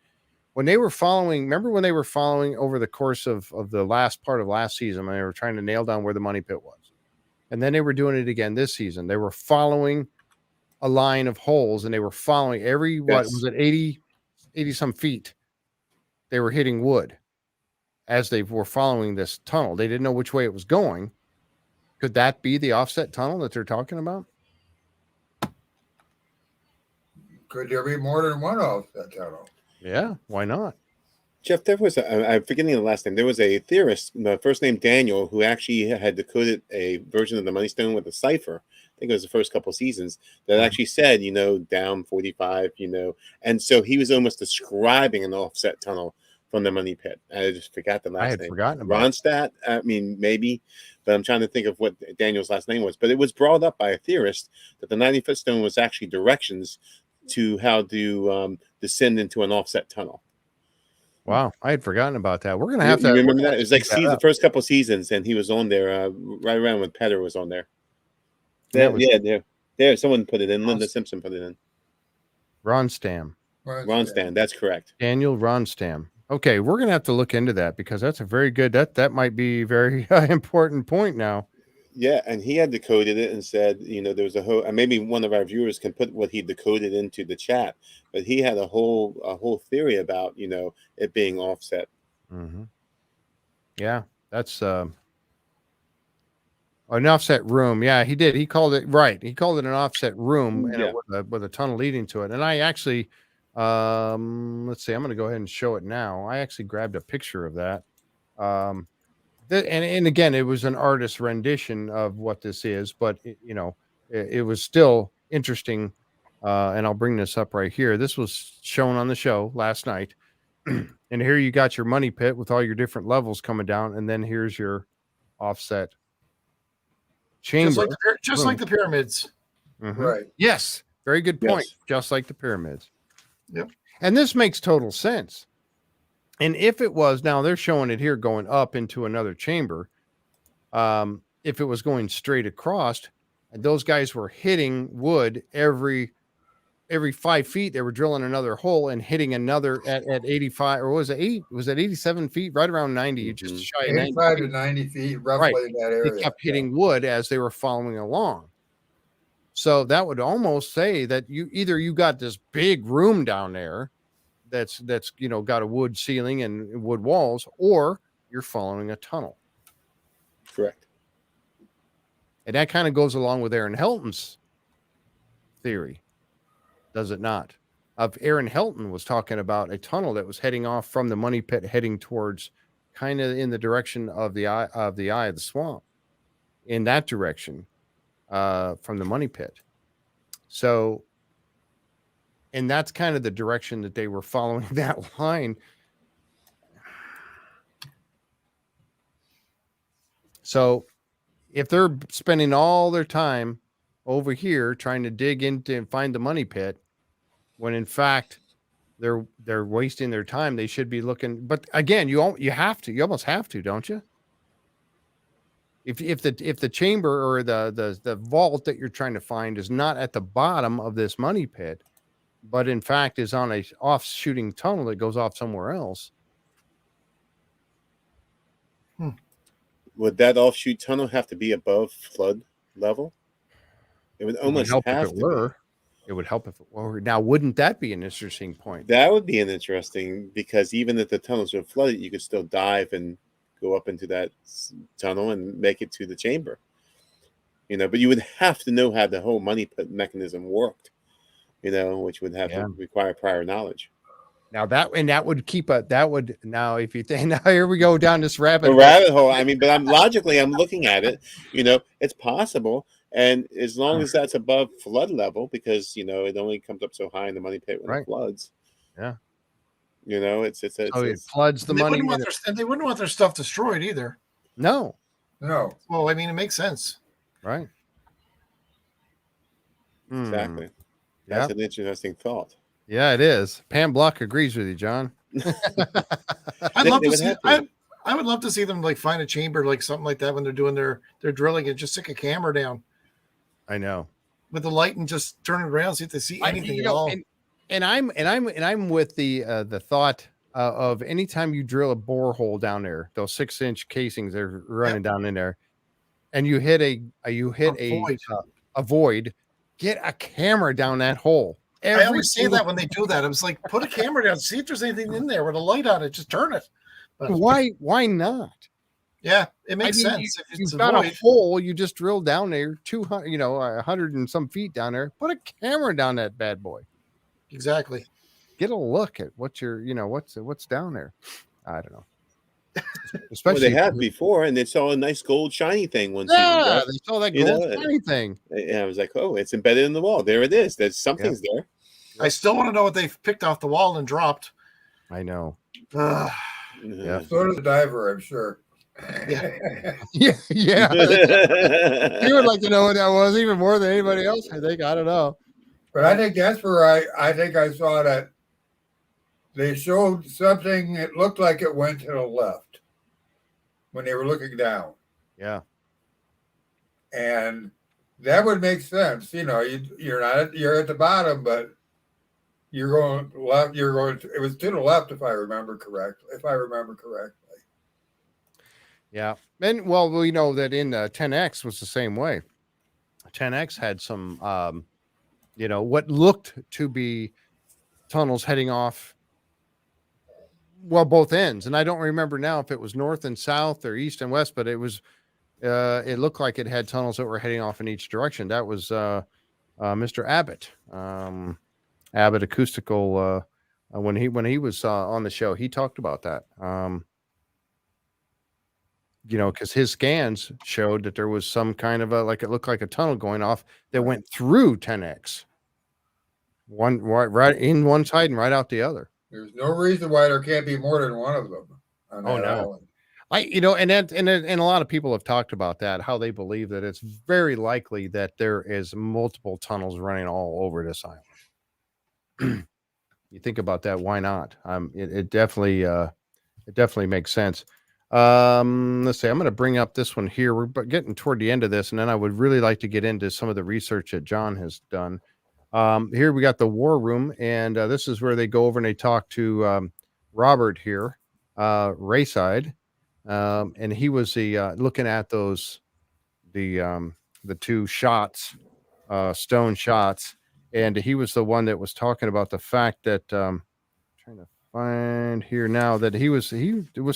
When they were following, remember when they were following over the course of the last part of last season, when they were trying to nail down where the money pit was. And then they were doing it again this season. They were following a line of holes and they were following every, what was it, 80 some feet. They were hitting wood. as they were following this tunnel. They didn't know which way it was going. Could that be the offset tunnel that they're talking about? Could there be more than one offset tunnel? Yeah, why not? Jeff, there was I'm forgetting the last name. There was a theorist, the first name Daniel, who actually had decoded a version of the Money Stone with a cipher. I think it was the first couple seasons that actually said, down 45, and so he was almost describing an offset tunnel from the Money Pit. I just forgot the last name. I had forgotten about Ronstadt. I mean, maybe, but I'm trying to think of what Daniel's last name was. But it was brought up by a theorist that the 90-foot stone was actually directions to how to descend into an offset tunnel. Wow, I had forgotten about that. We're gonna have to. You remember that? It was like the up. first couple seasons, and he was on there right around when Petter was on there. There. Someone put it in. Linda Simpson put it in. Ronstam. Ronstam. That's correct. Daniel Ronstam. Okay, we're gonna have to look into that because that's a very good. That might be a very important point now. Yeah, and he had decoded it and said, there was a whole. And maybe one of our viewers can put what he decoded into the chat. But he had a whole theory about it being offset. Mm-hmm. Yeah, that's an offset room. Yeah, he did. He called it right. He called it an offset room with a tunnel leading to it. And I actually, let's see. I'm going to go ahead and show it now. I actually grabbed a picture of that. And again, it was an artist's rendition of what this is, but it was still interesting. And I'll bring this up right here. This was shown on the show last night. And here you got your money pit with all your different levels coming down. And then here's your offset chamber. Just like the pyramids. Mm-hmm. Right. Yes. Very good point. Yes. Just like the pyramids. Yep. And this makes total sense. And if it was, now they're showing it here going up into another chamber. If it was going straight across, and those guys were hitting wood every 5 feet, they were drilling another hole and hitting another at 85, or was it 87 feet, right around 90, just shy of 85 to 90 feet, roughly in that area. They kept hitting wood as they were following along. So that would almost say that you got this big room down there that's got a wood ceiling and wood walls, or you're following a tunnel. Correct. And that kind of goes along with Aaron Helton's theory, does it not? Aaron Helton was talking about a tunnel that was heading off from the money pit, heading towards kind of in the direction of the eye of the swamp, in that direction from the money pit. So, and that's kind of the direction that they were following that line. So if they're spending all their time over here trying to dig into and find the money pit, when in fact they're wasting their time, they should be looking. But again, you almost have to, don't you? If the chamber or the vault that you're trying to find is not at the bottom of this money pit, but in fact is on a off-shooting tunnel that goes off somewhere else. Would that offshoot tunnel have to be above flood level? It would almost help have if it to were. be. It would help if it were. Now, wouldn't that be an interesting point? That would be an interesting, because even if the tunnels were flooded, you could still dive and go up into that tunnel and make it to the chamber. But you would have to know how the whole money pit mechanism worked, which would have to require prior knowledge. Now that would keep now if you think, now here we go down this rabbit hole. I mean, but I'm looking at it, it's possible. And as long as that's above flood level, because, it only comes up so high in the money pit when it floods. Yeah. It floods the money. They wouldn't want their stuff destroyed either. No. Well, I mean, it makes sense. Right. Exactly. That's an interesting thought. Yeah, it is. Pam Block agrees with you, John. I would love to see them find a chamber, something like that, when they're doing their drilling, and just stick a camera down. I know. With the light and just turn it around, see if they see anything at all. And I'm with the thought of anytime you drill a borehole down there, those 6-inch casings they're running down in there, and you hit a void, get a camera down that hole. I always say that when they do that. I was like, put a camera down, see if there's anything in there with a light on it. Just turn it. But Why not? yeah, it makes I mean, sense. If you've it's a got a void, hole. You just drilled down there 200, 100 and some feet down there. Put a camera down that bad boy. exactly. Get a look at what's down there. I don't know. Well, Especially they have before, and they saw a nice gold shiny thing one season. yeah, Jeff. they saw that You gold know, shiny thing. And I was like, oh, it's embedded in the wall. There it is. There's something's there. I still want to know what they've picked off the wall and dropped. I know. Ugh. Yeah. So does the diver, I'm sure. Yeah. Yeah. You would like to know what that was even more than anybody else. I think. I don't know. But I think that's where I think I saw that they showed something. It looked like it went to the left when they were looking down, Yeah. and that would make sense. You're at the bottom, but you're going left. It was to the left, if I remember correctly. Yeah. And well, we know that in 10X was the same way. 10X had some, what looked to be tunnels heading off, well, both ends. And I don't remember now if it was north and south or east and west, but it was, it looked like it had tunnels that were heading off in each direction. That was Mr. Abbott, Abbott Acoustical. When he was on the show, he talked about that. Because his scans showed that there was some kind of it looked like a tunnel going off that went through 10X. One right in one side and right out the other. There's no reason why there can't be more than one of them on that island. And a lot of people have talked about that, how they believe that it's very likely that there is multiple tunnels running all over this island. You think about that, why not? It definitely makes sense. Let's see, I'm going to bring up this one here. We're getting toward the end of this, and then I would really like to get into some of the research that John has done. Here we got the war room, and this is where they go over and they talk to Robert here, Rayside, and he was looking at the two shots, stone shots, and he was the one that was talking about the fact that trying to find here now that he was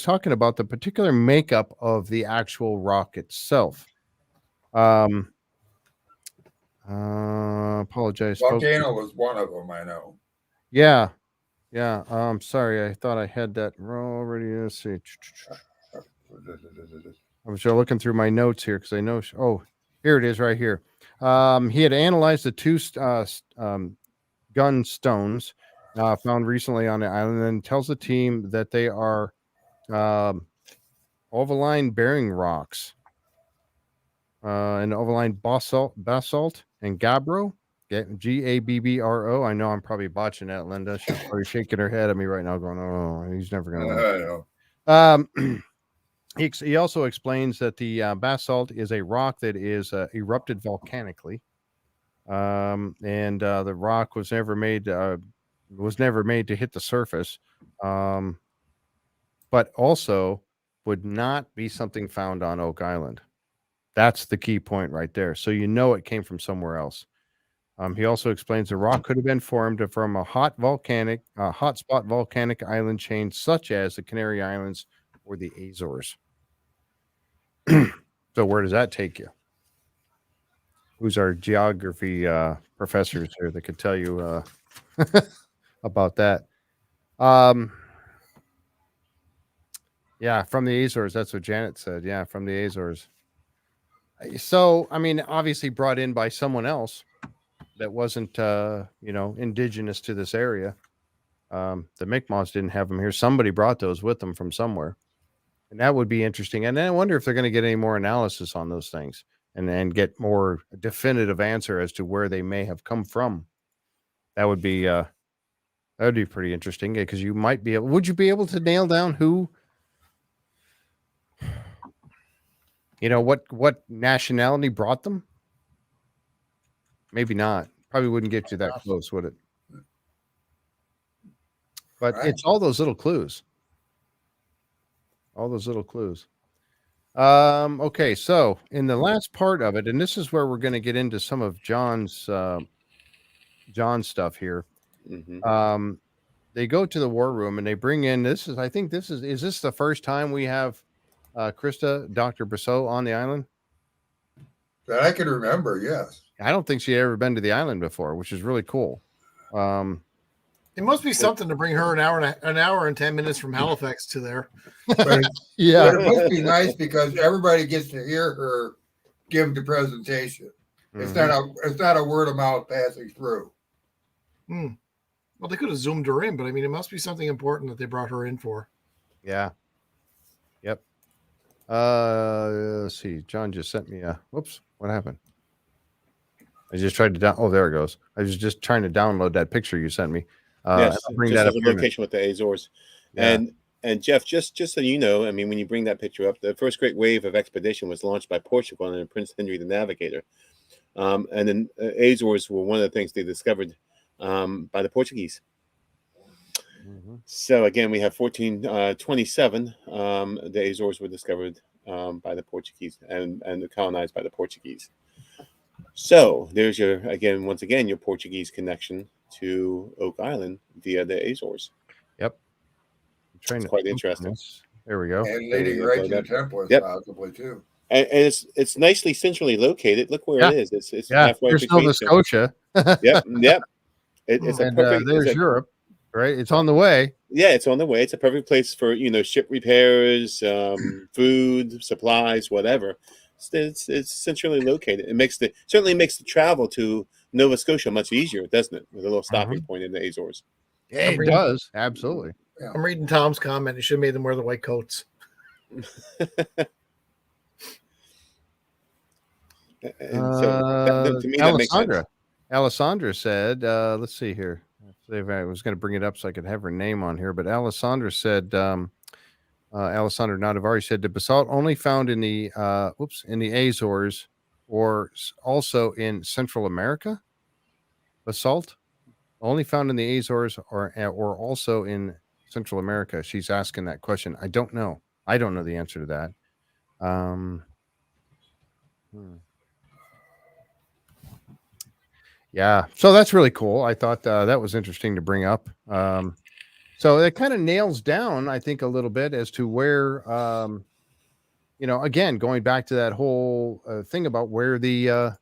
talking about the particular makeup of the actual rock itself. Apologize. Volcano was one of them, I know. Yeah. Sorry, I thought I had that already. Let's see. I was looking through my notes here because I know. Oh, here it is, right here. He had analyzed the two gun stones found recently on the island, and tells the team that they are ovaline bearing rocks, and ovaline basalt and gabbro, Gabbro. I know I'm probably botching that, Linda. She's probably shaking her head at me right now, going, "Oh, he's never going to." He also explains that the basalt is a rock that is erupted volcanically, and the rock was never made to hit the surface, but also would not be something found on Oak Island. That's the key point right there. So it came from somewhere else. He also explains the rock could have been formed from a hotspot volcanic island chain, such as the Canary Islands or the Azores. So where does that take you? Who's our geography professors here that could tell you about that? Yeah, from the Azores. That's what Janet said. Yeah, from the Azores. So, I mean, obviously brought in by someone else that wasn't, indigenous to this area. The Mcmaps didn't have them here. Somebody brought those with them from somewhere. And that would be interesting. And then I wonder if they're going to get any more analysis on those things and get more definitive answer as to where they may have come from. That would be pretty interesting, because you might be able. Would you be able to nail down who? What nationality brought them? Maybe not. Probably wouldn't get you that close, would it? But it's all those little clues. Okay, so in the last part of it, and this is where we're going to get into some of John's stuff here. Mm-hmm. they go to the war room and they bring in I think this is this the first time we have Krista, Dr. Brosseau on the island? That I can remember, yes. I don't think she had ever been to the island before, which is really cool. It must be something to bring her an hour and 10 minutes from Halifax to there. But, Yeah. but it must be nice because everybody gets to hear her give the presentation. It's not a word of mouth passing through. Well, they could have zoomed her in, but I mean, it must be something important that they brought her in for. Yeah. Yep. Let's see. John just sent me a. Whoops. What happened? I just tried to Oh, there it goes. I was just trying to download that picture you sent me. Yes, I'll bring just that as up. a location with the Azores. Yeah. And Jeff, just so you know, I mean, when you bring that picture up, the first great wave of expedition was launched by Portugal and Prince Henry the Navigator. And then Azores were one of the things they discovered by the Portuguese. So again, we have 1427. The Azores were discovered by the Portuguese and colonized by the Portuguese. So there's once again, your Portuguese connection to Oak Island via the Azores. Yep. It's quite interesting. There we go. And leading right to the template, possibly too. And it's nicely centrally located. Look where it is. It's halfway There's Nova Scotia. Yep. It's a perfect. There's Europe, right? It's on the way. Yeah, it's on the way. It's a perfect place for ship repairs, food, supplies, whatever. It's centrally located. It certainly makes the travel to Nova Scotia much easier, doesn't it? With a little stopping point in the Azores. Yeah, it does. Absolutely. I'm reading Tom's comment. You should have made them wear the white coats. To me, that makes sense. Alessandra said, let's see here. I was going to bring it up so I could have her name on here, but Alessandra said, Alessandra Nadavari said, the basalt only found in the Azores or also in Central America? Basalt only found in the Azores or also in Central America? She's asking that question. I don't know. I don't know the answer to that. Yeah, so that's really cool. I thought that was interesting to bring up. So it kind of nails down, I think, a little bit as to where, again, going back to that whole thing about where the,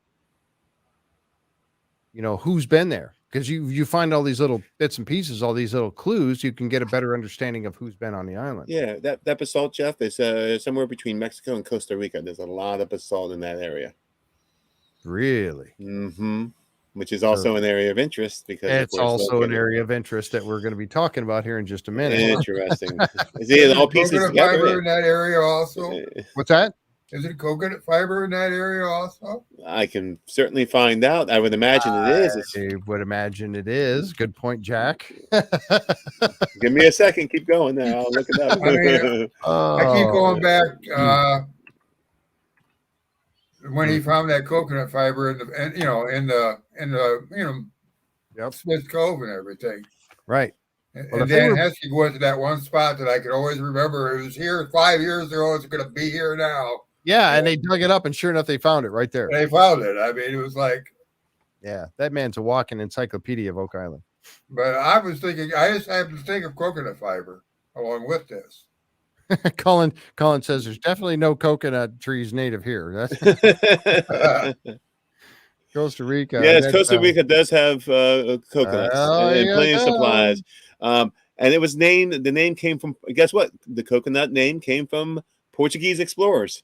who's been there. Because you find all these little bits and pieces, all these little clues, you can get a better understanding of who's been on the island. Yeah, that basalt, Jeff, is somewhere between Mexico and Costa Rica. There's a lot of basalt in that area. Really? Mm-hmm. Which is also an area of interest because it's also an area of interest that we're going to be talking about here in just a minute. Interesting. Is it all pieces together? Fiber in that area also? What's that? Is it coconut fiber in that area also? I can certainly find out. I would imagine it is. I would imagine it is. Good point, Jack. Give me a second. Keep going now. I'll look it up. I keep going back. When he found that coconut fiber in the Smith Cove and everything. Right. And Dan Heskey went to that one spot that I could always remember. It was here 5 years ago. It's going to be here now. Yeah, and they dug it up, and sure enough, they found it right there. They found it. I mean, it was like... Yeah, that man's a walking encyclopedia of Oak Island. But I was thinking, I just happened to think of coconut fiber along with this. Colin says there's definitely no coconut trees native here. That's Costa Rica. Yes, Costa Rica does have coconuts and plenty of supplies. And it was named. The name came from. Guess what? The coconut name came from Portuguese explorers.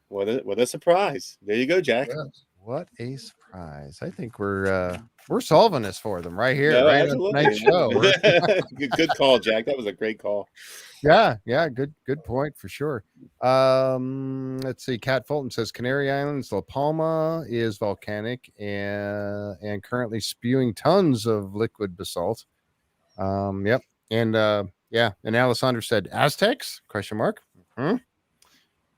What a surprise! There you go, Jack. Yes. What a surprise! I think we're solving this for them right here. No, right absolutely. on tonight's show. Good call, Jack. That was a great call. Yeah, good point for sure. Let's see. Kat Fulton says Canary Islands, La Palma is volcanic and currently spewing tons of liquid basalt. Yep. And and Alessandra said Aztecs? ?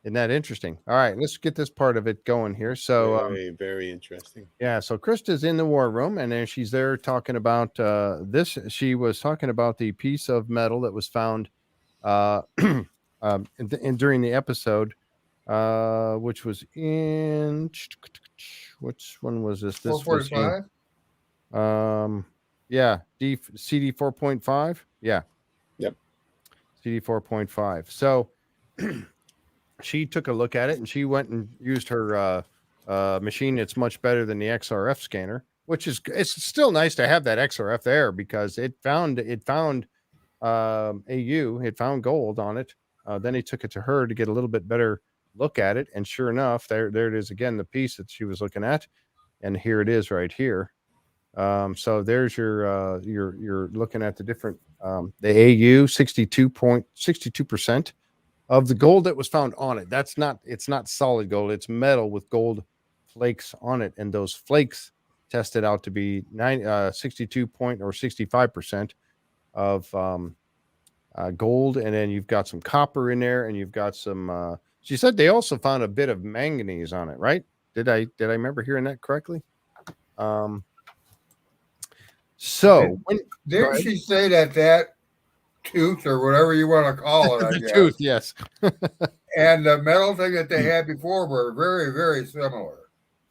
Isn't that interesting? All right, let's get this part of it going here. So very, very interesting. Yeah, so Krista's in the war room, and then she's there talking about this. She was talking about the piece of metal that was found during the episode, which was in which one was this? This was 445. Yeah, CD 4.5. Yeah. Yep. CD 4.5. So she took a look at it and she went and used her machine. It's much better than the XRF scanner, which is, it's still nice to have that XRF there because it found AU, it found gold on it. Then he took it to her to get a little bit better look at it, and sure enough, there it is again, the piece that she was looking at, and here it is right here. So there's your you're looking at the different the AU 62% of the gold that was found on it. It's not solid gold, it's metal with gold flakes on it, and those flakes tested out to be 62 point or 65% of gold, and then you've got some copper in there, and you've got some she said they also found a bit of manganese on it, right? Did I remember hearing that correctly? So Didn't she say that tooth or whatever you want to call it, I guess, tooth, yes, and the metal thing that they had before were very, very similar.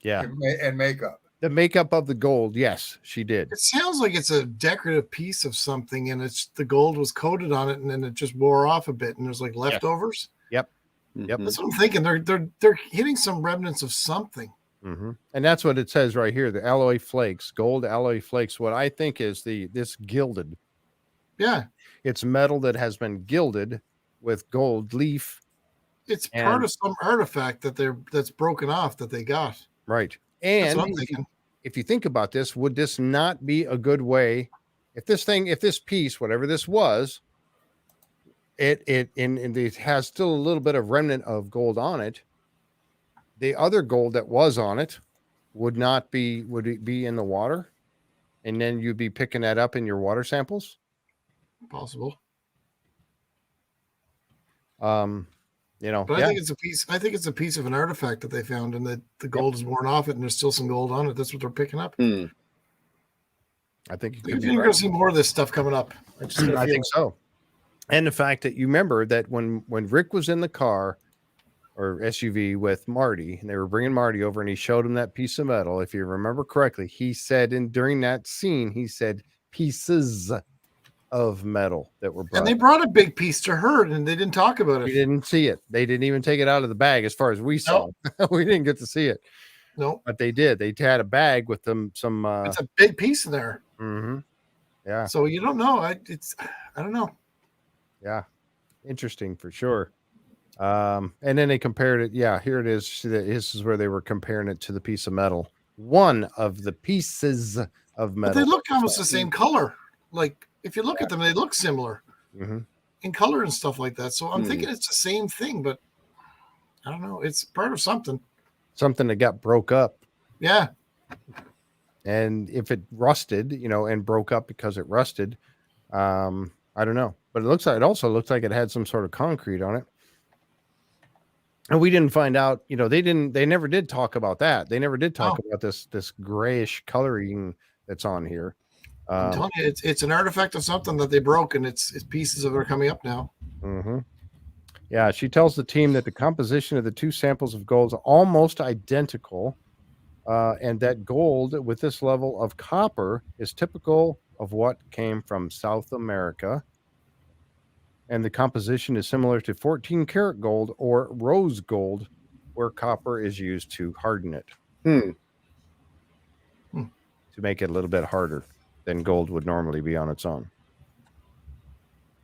Yeah, and makeup. The makeup of the gold, yes, she did. It sounds like it's a decorative piece of something, and it's the gold was coated on it, and then it just wore off a bit, and there's like leftovers. Yep. That's what I'm thinking. They're hitting some remnants of something. Mm-hmm. And that's what it says right here: the alloy flakes, gold alloy flakes. What I think is this gilded. Yeah, it's metal that has been gilded with gold leaf. It's part of some artifact that's broken off that they got. Right. And if you think about this, would this not be a good way if this piece, whatever this was, it has still a little bit of remnant of gold on it, the other gold that was on it would it be in the water? And then you'd be picking that up in your water samples? Possible. But I think it's a piece. I think it's a piece of an artifact that they found, and that the gold is worn off it, and there's still some gold on it. That's what they're picking up. I think you're going to see more of this stuff coming up. I think so. And the fact that you remember that when Rick was in the car or SUV with Marty, and they were bringing Marty over, and he showed him that piece of metal. If you remember correctly, he said, during that scene, he said pieces of metal that were brought. And they brought a big piece to her, and they didn't talk about it. We didn't see it. They didn't even take it out of the bag as far as we saw. Nope. We didn't get to see it. No. But they did. They had a bag with them some it's a big piece in there. Mm-hmm. Yeah. So you don't know. I don't know. Yeah. Interesting for sure. And then they compared it. Yeah, here it is. This is where they were comparing it to the piece of metal. One of the pieces of metal. But they look almost the same color. Like, if you look at them, they look similar in color and stuff like that. So I'm thinking it's the same thing, but I don't know. It's part of something. Something that got broke up. Yeah. And if it rusted, and broke up because it rusted, I don't know. But it also looks like it had some sort of concrete on it. And we didn't find out, they never did talk about that. They never did talk about this grayish coloring that's on here. I'm telling you, it's an artifact of something that they broke, and it's pieces of it are coming up now. Mm-hmm. Yeah, she tells the team that the composition of the two samples of gold is almost identical, and that gold with this level of copper is typical of what came from South America. And the composition is similar to 14 karat gold or rose gold, where copper is used to harden it. To make it a little bit harder than gold would normally be on its own.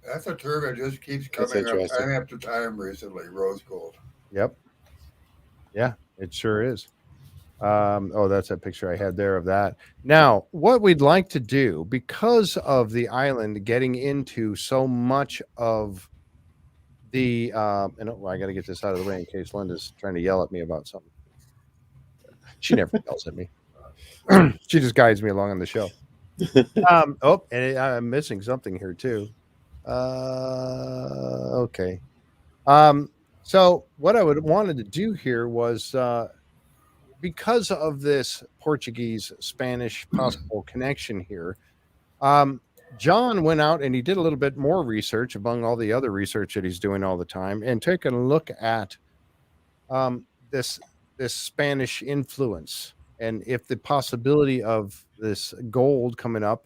That's a term that just keeps coming up time after time recently, rose gold. Yep. Yeah, it sure is. That's that picture I had there of that. Now, what we'd like to do, because of the island getting into so much of the, I got to get this out of the way in case Linda's trying to yell at me about something. She never yells at me. She just guides me along on the show. And I'm missing something here too. Okay. So what I wanted to do here was, because of this Portuguese Spanish possible connection here, John went out and he did a little bit more research among all the other research that he's doing all the time, and taking a look at this Spanish influence, and if the possibility of this gold coming up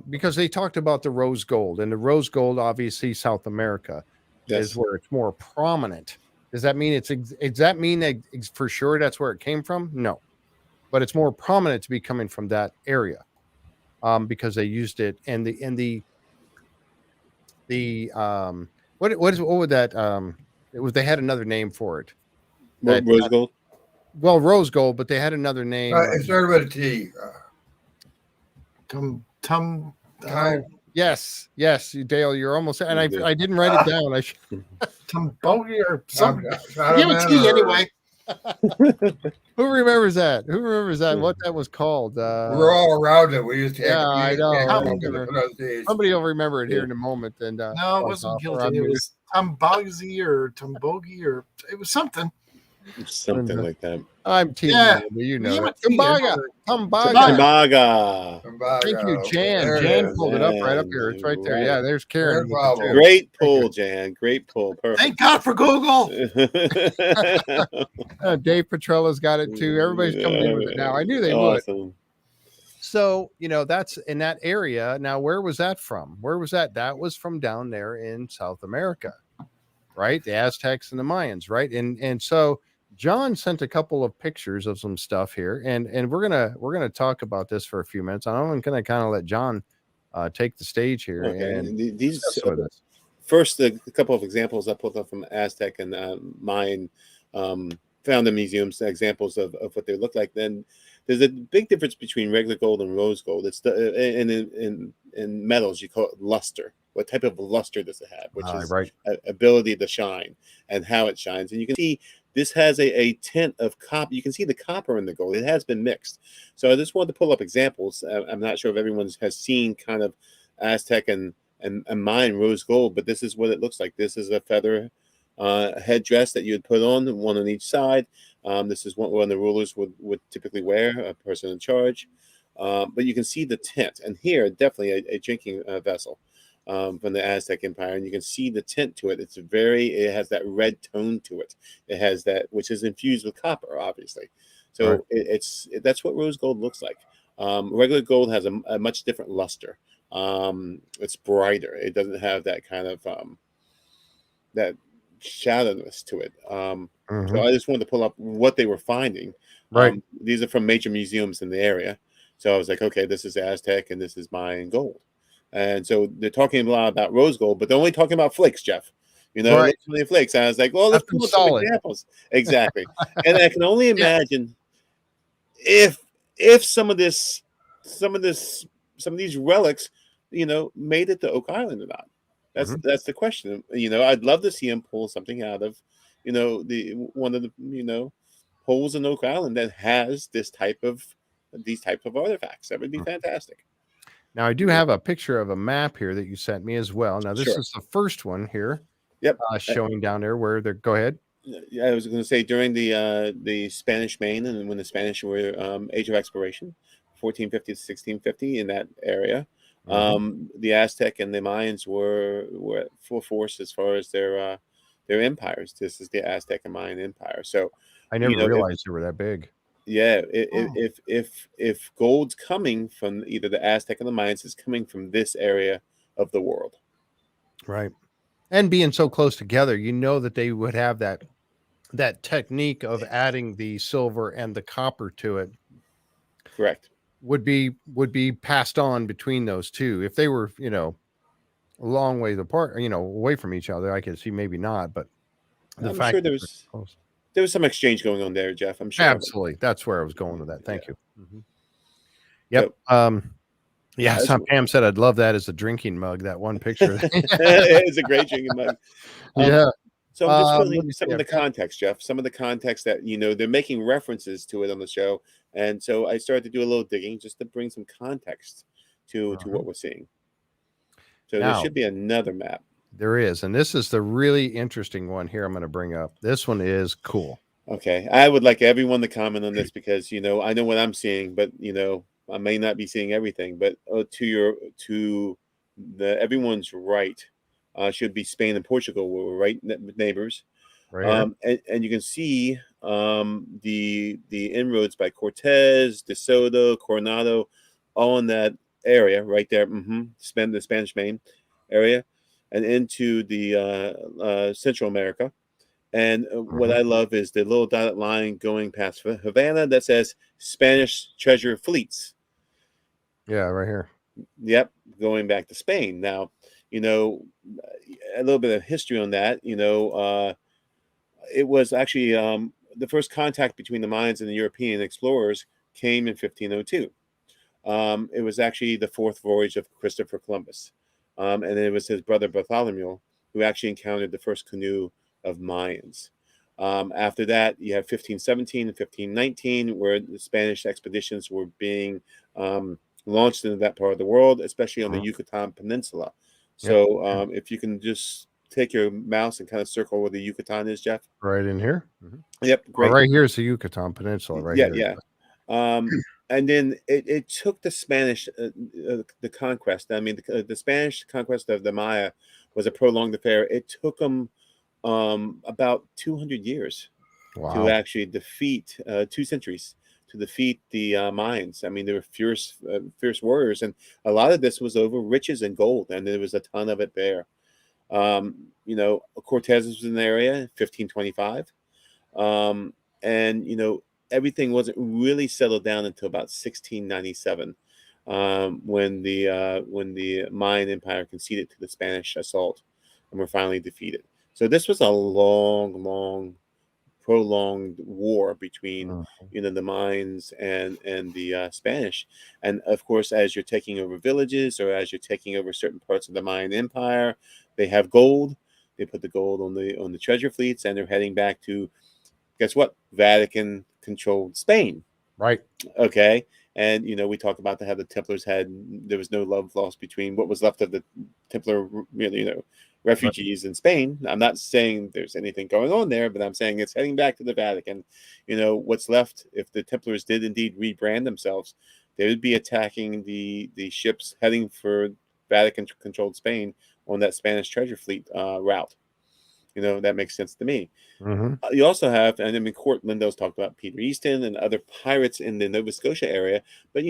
because they talked about the rose gold, and the rose gold, obviously, South America Yes. is where it's more prominent. Does that mean does that mean that for sure that's where it came from? No, but it's more prominent to be coming from that area, because they used it, and what would that it was, they had another name for it. Rose gold. Well, rose gold, but they had another name. It started with a T. Yes, Dale, you're almost, and I didn't write it down. I should. Tumbogi or something. Give it T anyway. Who remembers that? What that was called? We're all around it. We used to have I know. pronunciation. Somebody will remember it here in a moment. And no, it wasn't guilty. It was Tumbogi or Tumbogi, or it was something. Something like that. I'm teasing you. You know it. Tumbaga. Thank you, Jan. Jan pulled it up right up here. It's right there. Yeah, there's Karen. Great pull, Jan. Great pull. Perfect. Thank God for Google. Dave Petrella's got it too. Everybody's coming in with it now. I knew they would. So, that's in that area. Now, where was that from? Where was that? That was from down there in South America, right? The Aztecs and the Mayans, right? And so John sent a couple of pictures of some stuff here, and we're gonna talk about this for a few minutes. I'm gonna kind of let John take the stage here. Okay. And these first, a couple of examples I pulled up from Aztec and Mayan, found in museums, examples of what they look like. Then there's a big difference between regular gold and rose gold. It's in metals, you call it luster. What type of luster does it have? Which is ability to shine and how it shines. And you can see this has a tint of copper. You can see the copper in the gold. It has been mixed. So I just wanted to pull up examples. I'm not sure if everyone has seen kind of Aztec and Mayan rose gold, but this is what it looks like. This is a feather headdress that you would put on, one on each side. This is one the rulers would typically wear, a person in charge. But you can see the tint. And here, definitely a drinking vessel. From the Aztec Empire, and you can see the tint to it. It has that red tone to it. It has that, which is infused with copper, obviously. So that's what rose gold looks like. Regular gold has a much different luster. It's brighter. It doesn't have that kind of that shadowiness to it. So I just wanted to pull up what they were finding. These are from major museums in the area. So I was like, okay, this is Aztec and this is Mayan gold. And so they're talking a lot about rose gold, but they're only talking about flakes, Jeff. Flakes. And I was like, well, let's pull some examples. Exactly. And I can only imagine if some of these relics, made it to Oak Island or not. That's the question. I'd love to see him pull something out of, one of the holes in Oak Island that has these types of artifacts. That would be fantastic. Now, I do have a picture of a map here that you sent me as well. Now, this is the first one here. Yep. Showing down there where they're. Go ahead. Yeah, I was going to say during the Spanish Main, and when the Spanish were age of exploration, 1450 to 1650 in that area, the Aztec and the Mayans were at full force as far as their empires. This is the Aztec and Mayan Empire. So I never realized they were that big. Yeah, if gold's coming from either the Aztec or the Mayans, it's coming from this area of the world, right? And being so close together, that they would have that technique of adding the silver and the copper to it. Correct. Would be passed on between those two. If they were, a long way apart, away from each other, I could see maybe not, but I'm sure there was some exchange going on there, Jeff. I'm sure. Absolutely. That's where I was going with that. Thank you. Yep. Pam said, I'd love that as a drinking mug, that one picture. It's a great drinking mug. So I'm just putting some of the context, Jeff, some of the context that, they're making references to it on the show. And so I started to do a little digging just to bring some context to what we're seeing. So there should be another map. There is, and this is the really interesting one here I'm going to bring up. This one is cool. Okay. I would like everyone to comment on this because, I know what I'm seeing, but, I may not be seeing everything. But everyone's right should be Spain and Portugal. We're right neighbors. Right. And you can see the inroads by Cortez, De Soto, Coronado, all in that area right there, the Spanish Main area, and into the Central America. And what I love is the little dotted line going past Havana that says Spanish treasure fleets. Yeah, right here. Yep, going back to Spain. Now, a little bit of history on that. It was actually the first contact between the Mayans and the European explorers came in 1502. It was actually the fourth voyage of Christopher Columbus. And it was his brother Bartholomew who actually encountered the first canoe of Mayans. After that, you have 1517 and 1519, where the Spanish expeditions were being launched into that part of the world, especially on the Yucatan Peninsula. So if you can just take your mouse and kind of circle where the Yucatan is, Jeff. Right in here. Yep, great. Right here is the Yucatan Peninsula. Right here. Yeah. And then it took the Spanish, the conquest. I mean, the Spanish conquest of the Maya was a prolonged affair. It took them about 200 years to actually defeat, 2 centuries to defeat the Mayans. I mean, they were fierce warriors, and a lot of this was over riches and gold, and there was a ton of it there. Cortez was in the area in 1525, and everything wasn't really settled down until about 1697, when the Mayan Empire conceded to the Spanish assault and were finally defeated. So this was a long, prolonged war between the Mayans and the Spanish. And of course, as you're taking over villages or as you're taking over certain parts of the Mayan Empire, they have gold. They put the gold on the treasure fleets, and they're heading back to, guess what? Vatican-controlled Spain. Right. Okay. And we talk about how the Templars there was no love lost between what was left of the Templar, refugees in Spain. I'm not saying there's anything going on there, but I'm saying it's heading back to the Vatican. What's left, if the Templars did indeed rebrand themselves, they would be attacking the ships heading for Vatican-controlled Spain on that Spanish treasure fleet route. That makes sense to me. You also have, and I mean, Court Lindell's talked about Peter Easton and other pirates in the Nova Scotia area, but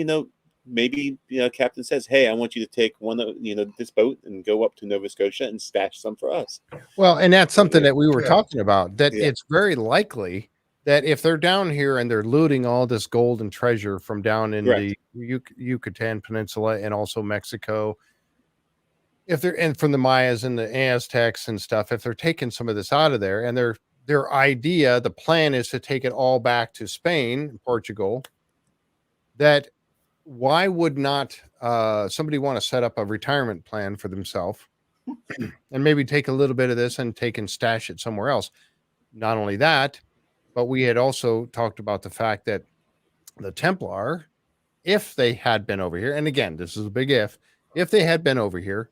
maybe captain says, hey, I want you to take one of this boat and go up to Nova Scotia and stash some for us. Well, and that's something that we were talking about, that it's very likely that if they're down here and they're looting all this gold and treasure from down in the Yucatan Peninsula and also Mexico, and from the Mayas and the Aztecs and stuff, if they're taking some of this out of there, and their idea, the plan is to take it all back to Spain, Portugal, that why would not somebody want to set up a retirement plan for themselves and maybe take a little bit of this and take and stash it somewhere else? Not only that, but we had also talked about the fact that the Templar, if they had been over here, and again, this is a big if they had been over here,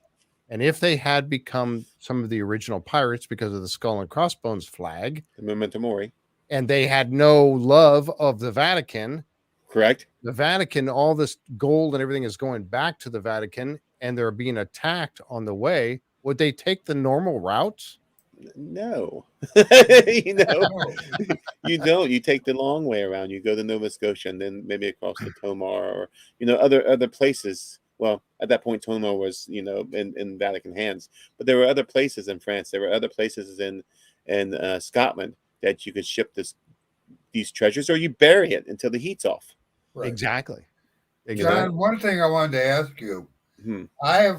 and if they had become some of the original pirates because of the skull and crossbones flag, the Memento Mori, and they had no love of the Vatican, correct? The Vatican, all this gold and everything is going back to the Vatican, and they're being attacked on the way. Would they take the normal routes? No. You don't. You take the long way around. You go to Nova Scotia and then maybe across the Tomar or other places. Well, at that point, Tomar was in Vatican hands, but there were other places in France. There were other places in Scotland that you could ship these treasures, or you bury it until the heat's off. Right. Exactly. John, one thing I wanted to ask you, I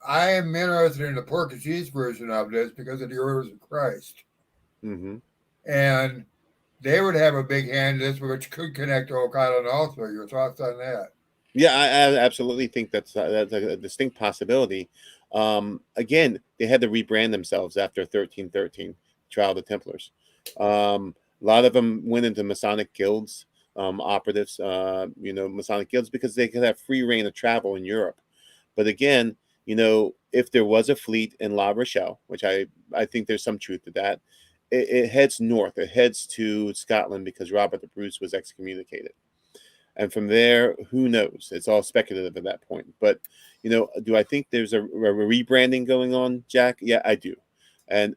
am interested in the Portuguese version of this because of the Orders of Christ. And they would have a big hand in this, which could connect to Oak Island also. Your thoughts on that? Yeah, I absolutely think that's a distinct possibility. Again, they had to rebrand themselves after 1313, Trial of the Templars. A lot of them went into Masonic guilds, operatives, Masonic guilds, because they could have free reign of travel in Europe. But again, if there was a fleet in La Rochelle, which I think there's some truth to that, it heads north. It heads to Scotland because Robert the Bruce was excommunicated. And from there, who knows? It's all speculative at that point. But, do I think there's a rebranding going on, Jack? Yeah, I do. And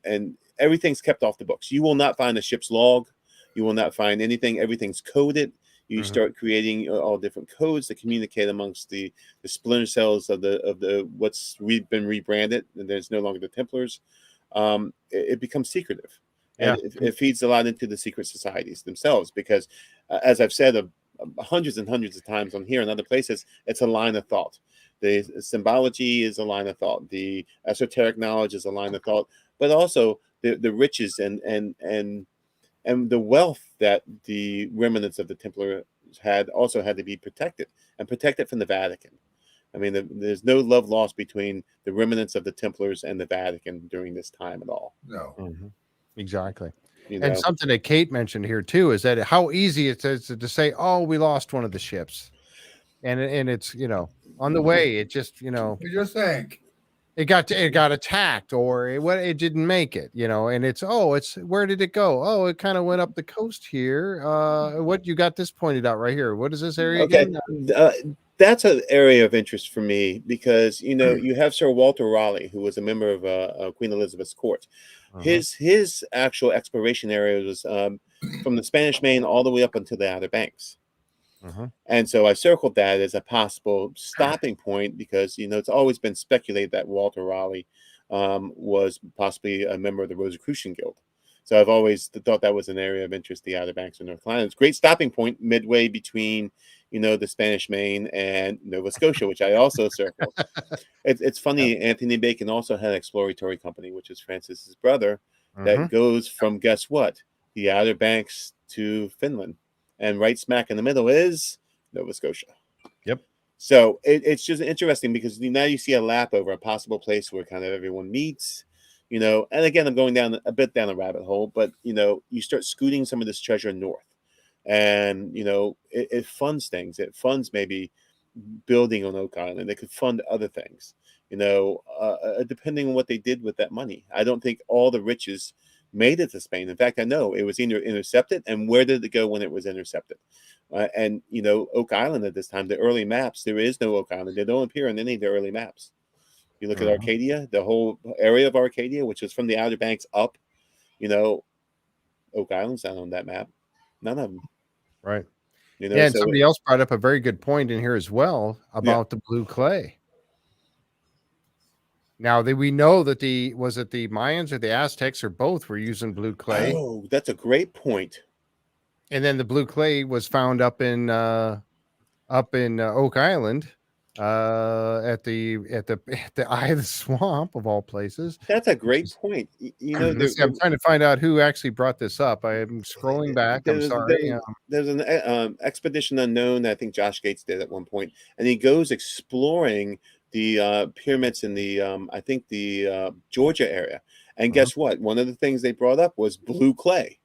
everything's kept off the books. You will not find a ship's log. You will not find anything. Everything's coded. You start creating all different codes that communicate amongst the splinter cells of the what's been rebranded, and there's no longer the Templars. It becomes secretive, and it feeds a lot into the secret societies themselves. Because, as I've said hundreds and hundreds of times on here and other places, it's a line of thought. The symbology is a line of thought. The esoteric knowledge is a line of thought, but also the riches and the wealth that the remnants of the Templars had to be protected from the Vatican. I mean, there's no love lost between the remnants of the Templars and the Vatican during this time at all. No. Exactly. You And know? something that Kate mentioned here too is that how easy it is to say, "Oh, we lost one of the ships," and it's on the way. It just You just think. it got attacked, or it didn't make it, and it's where did it go? Oh, it kind of went up the coast here. What you got this pointed out right here? What is this area again? That's an area of interest for me because you have Sir Walter Raleigh, who was a member of Queen Elizabeth's court. His actual exploration area was from the Spanish Main all the way up until the Outer Banks. And so I circled that as a possible stopping point because it's always been speculated that Walter Raleigh was possibly a member of the Rosicrucian Guild. So I've always thought that was an area of interest, the Outer Banks of North Carolina. It's a great stopping point midway between the Spanish Main and Nova Scotia, which I also circled. It's funny, Anthony Bacon also had an exploratory company, which is Francis's brother, that goes from, guess what, the Outer Banks to Finland. And right smack in the middle is Nova Scotia. Yep. So it's just interesting because now you see a lap over a possible place where kind of everyone meets, and again, I'm going down a bit down a rabbit hole, but, you start scooting some of this treasure north. And, it funds things. It funds maybe building on Oak Island. It could fund other things, depending on what they did with that money. I don't think all the riches made it to Spain. In fact, I know it was either intercepted, and where did it go when it was intercepted? And Oak Island at this time, the early maps, there is no Oak Island. They don't appear in any of the early maps. You look at Arcadia, the whole area of Arcadia, which is from the Outer Banks up, Oak Island's not on that map. None of them. Right. And somebody else brought up a very good point in here as well about the blue clay. Now we know that was it the Mayans or the Aztecs or both were using blue clay. Oh, that's a great point. And then the blue clay was found up in Oak Island, at the eye of the swamp of all places. That's a great point. I'm trying to find out who actually brought this up. I am scrolling back. I'm sorry. There's an expedition unknown that I think Josh Gates did at one point, and he goes exploring the pyramids in the I think the Georgia area. And guess what? One of the things they brought up was blue clay.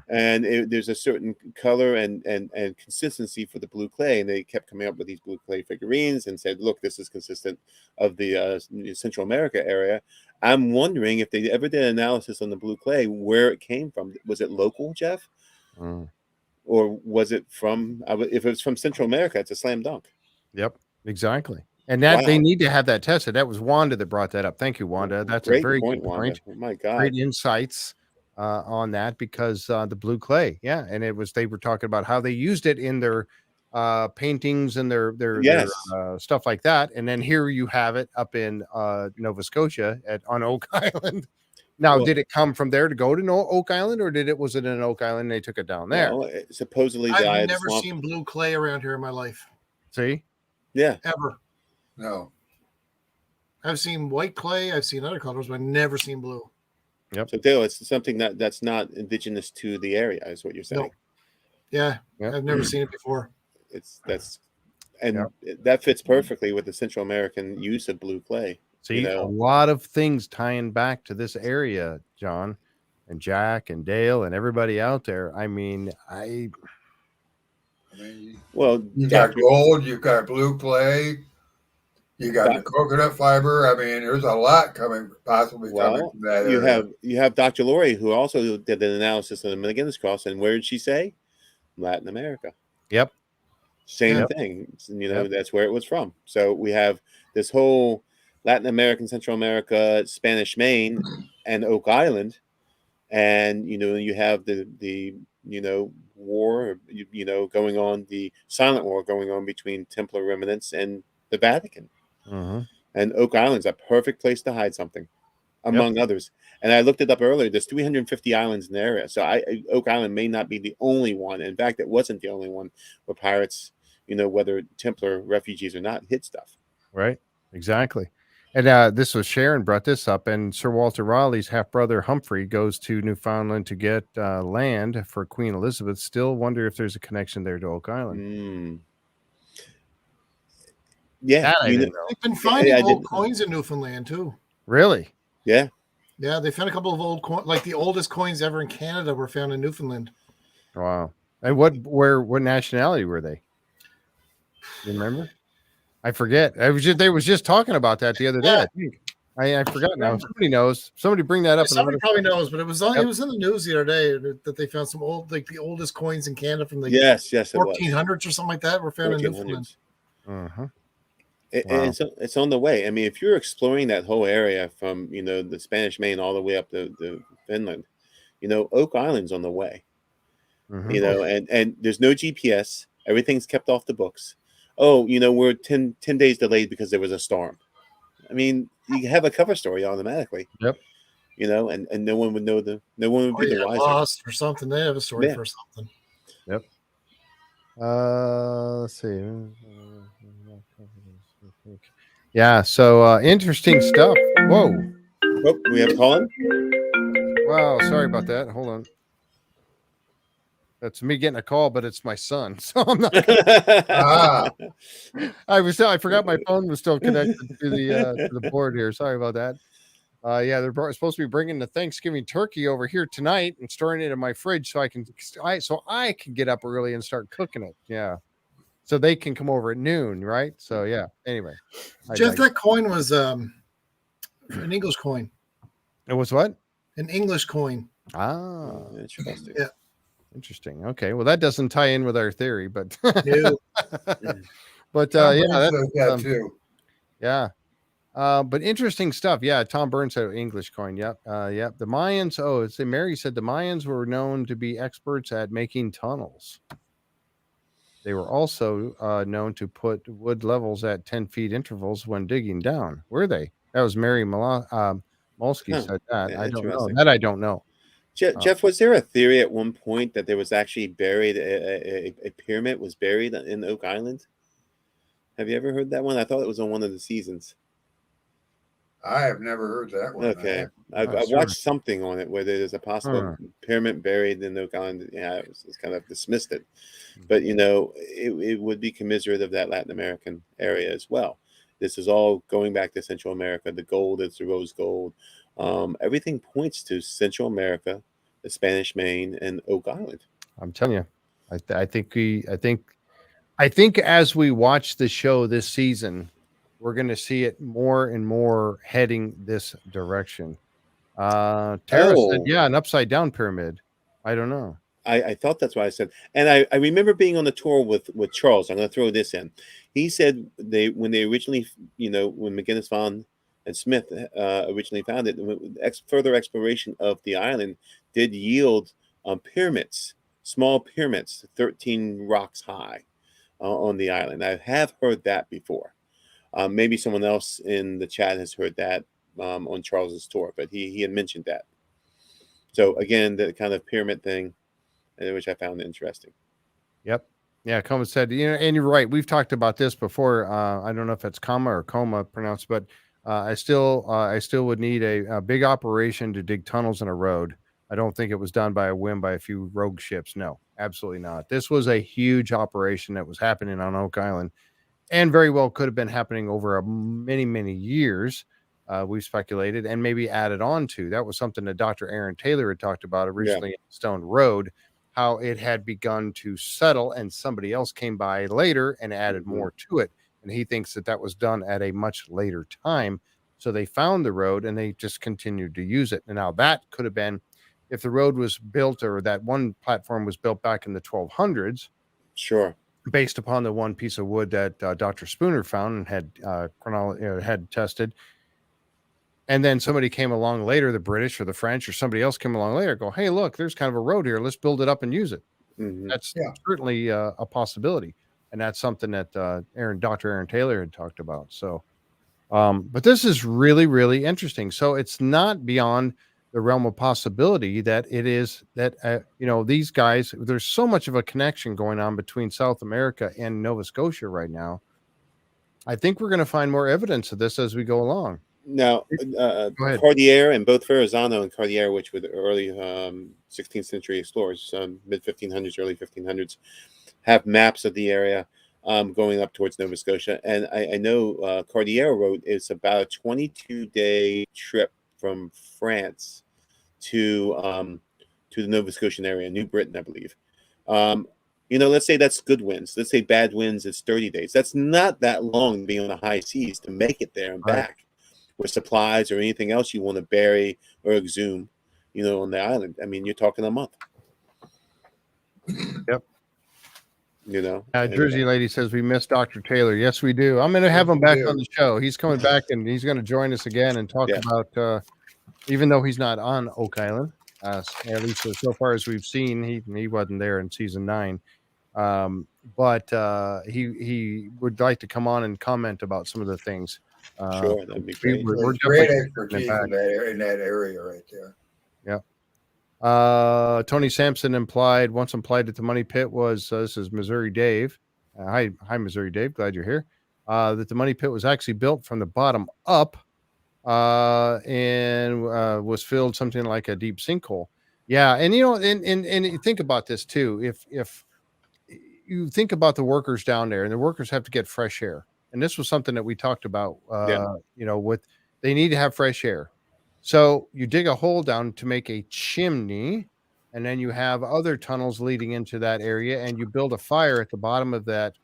And there's a certain color and consistency for the blue clay, and they kept coming up with these blue clay figurines and said, look, this is consistent of the Central America area. I'm wondering if they ever did analysis on the blue clay, where it came from. Was it local, Jeff? Or was it from, if it was from Central America, it's a slam dunk. Yep, exactly. And that they need to have that tested. That was Wanda that brought that up. Thank you, Wanda. That's a very good point. Oh my God. Great insights on that, because the blue clay, and they were talking about how they used it in their paintings and their stuff like that. And then here you have it up in Nova Scotia on Oak Island. Now, did it come from there to go to Oak Island, or was it in Oak Island and they took it down there? Well, supposedly, I've never seen blue clay around here in my life. See? Yeah. Ever. No. I've seen white clay. I've seen other colors, but I've never seen blue. Yep. So, Dale, it's something that's not indigenous to the area, is what you're saying. No. Yeah. I've never seen it before. That fits perfectly with the Central American use of blue clay. See, a lot of things tying back to this area, John and Jack and Dale and everybody out there. I mean, you got gold, you got blue clay, you got the coconut fiber. I mean, there's a lot possibly coming from that area. You have Dr. Lori, who also did an analysis of the McGinnis Cross, and where did she say? Latin America. Yep. Same thing. That's where it was from. So we have this whole Latin American, Central America, Spanish Main, and Oak Island, and you have the war, going on, the silent war going on between Templar remnants and the Vatican. And Oak Island's a perfect place to hide something, among others. And I looked it up earlier. There's 350 islands in the area. So Oak Island may not be the only one. In fact, it wasn't the only one where pirates, whether Templar refugees or not, hid stuff. Right. Exactly. And this was Sharon brought this up, and Sir Walter Raleigh's half-brother Humphrey goes to Newfoundland to get land for Queen Elizabeth. Still wonder if there's a connection there to Oak Island. Yeah, they've been finding old coins in Newfoundland too. Really? Yeah. Yeah, they found a couple of old coins, like the oldest coins ever in Canada were found in Newfoundland. Wow. And what nationality were they? You remember? I forget. They was just talking about that the other day. I think. I forgot now. Somebody knows. Somebody bring that up. Somebody probably knows, but it was in the news the other day that they found some old, like the oldest coins in Canada from the 1400s or something like that were found in Newfoundland. And so it's on the way. I mean, if you're exploring that whole area from the Spanish Main all the way up to Finland, Oak Island's on the way. And there's no GPS. Everything's kept off the books. Oh, we're 10 days delayed because there was a storm. I mean, you have a cover story automatically. Yep. And no one would know no one would be the wiser. Lost or something. They have a story for something. Yep. Let's see. Yeah, so interesting stuff. Whoa. Oh, we have a call in? Wow, sorry about that. Hold on. That's me getting a call, but it's my son. So I'm not I forgot my phone was still connected to the board here. Sorry about that. They're supposed to be bringing the Thanksgiving turkey over here tonight and storing it in my fridge so I can get up early and start cooking it. Yeah. So they can come over at noon, right? So yeah. Anyway, Jeff, that coin was an English coin. It was what? An English coin. Ah, interesting. Yeah. Interesting. Okay. Well, that doesn't tie in with our theory, but no. But that too. Yeah. But interesting stuff. Yeah, Tom Burns said English coin. Yep. Yep. The Mayans. Mary said the Mayans were known to be experts at making tunnels. They were also known to put wood levels at 10 feet intervals when digging down. Were they? That was Mary Molsky said that. Yeah, I don't know. That I don't know. Jeff, was there a theory at one point that there was actually buried a pyramid was buried in Oak Island? Have you ever heard that one? I thought it was on one of the seasons. I have never heard that one. Okay, I've watched something on it where there's a possible pyramid buried in Oak Island. Yeah, it's kind of dismissed it, but it would be commiserate of that Latin American area as well. This is all going back to Central America. The gold is the rose gold. Everything points to Central America, the Spanish Main, and Oak Island. I'm telling you, I think as we watch the show this season, we're going to see it more and more heading this direction. Tara said, yeah, an upside down pyramid. I don't know. I thought that's what I said. And I remember being on the tour with Charles. I'm going to throw this in. He said when they originally, when McGinnis Vaughn and Smith originally found it, further exploration of the island did yield pyramids, small pyramids, 13 rocks high on the island. I have heard that before. Maybe someone else in the chat has heard that on Charles's tour, but he had mentioned that. So again, the kind of pyramid thing, which I found interesting. Yep. Yeah, Coma said, and you're right. We've talked about this before. I don't know if it's comma or coma pronounced, but I still would need a big operation to dig tunnels in a road. I don't think it was done by a whim by a few rogue ships. No, absolutely not. This was a huge operation that was happening on Oak Island, and very well could have been happening over many, many years. We've speculated and maybe added on to. That was something that Dr. Aaron Taylor had talked about originally in Stone Road, how it had begun to settle and somebody else came by later and added more to it. And he thinks that was done at a much later time. So they found the road and they just continued to use it. And now that could have been, if the road was built or that one platform was built back in the 1200s. Sure. Based upon the one piece of wood that Dr. Spooner found and had tested. And then somebody came along later, the British or the French or somebody else came along later, go, hey, look, there's kind of a road here. Let's build it up and use it. That's Yeah. certainly a possibility, and that's something that Dr. Aaron Taylor had talked about. So, but this is really, really interesting. So it's not beyond the realm of possibility that it is that these guys. There's so much of a connection going on between South America and Nova Scotia right now. I think we're going to find more evidence of this as we go along. Now, Go ahead. Cartier and both Verrazano and Cartier, which were the early 16th century explorers, mid 1500s, early 1500s, have maps of the area going up towards Nova Scotia. And I know Cartier wrote it's about a 22-day trip from France to the Nova Scotian area, New Britain, I believe. Let's say that's good winds. Let's say bad winds, it's 30 days. That's not that long to be on the high seas to make it there and back with supplies or anything else you want to bury or exhume, on the island. I mean, you're talking a month. Yep. Jersey and, Lady says we miss Dr. Taylor. Yes, we do. I'm going to have him back on the show. He's coming back and he's going to join us again and talk about, even though he's not on Oak Island, at least so far as we've seen, he wasn't there in season 9. But he would like to come on and comment about some of the things. Sure, that'd be great. We're great expertise in that area right there. Yeah. Tony Sampson implied that the Money Pit was this is Missouri Dave. Hi, Missouri Dave. Glad you're here. That the Money Pit was actually built from the bottom up, and was filled something like a deep sinkhole. Yeah, and and you think about this too. If you think about the workers down there, and the workers have to get fresh air, and this was something that we talked about. They need to have fresh air. So you dig a hole down to make a chimney, and then you have other tunnels leading into that area, and you build a fire at the bottom of that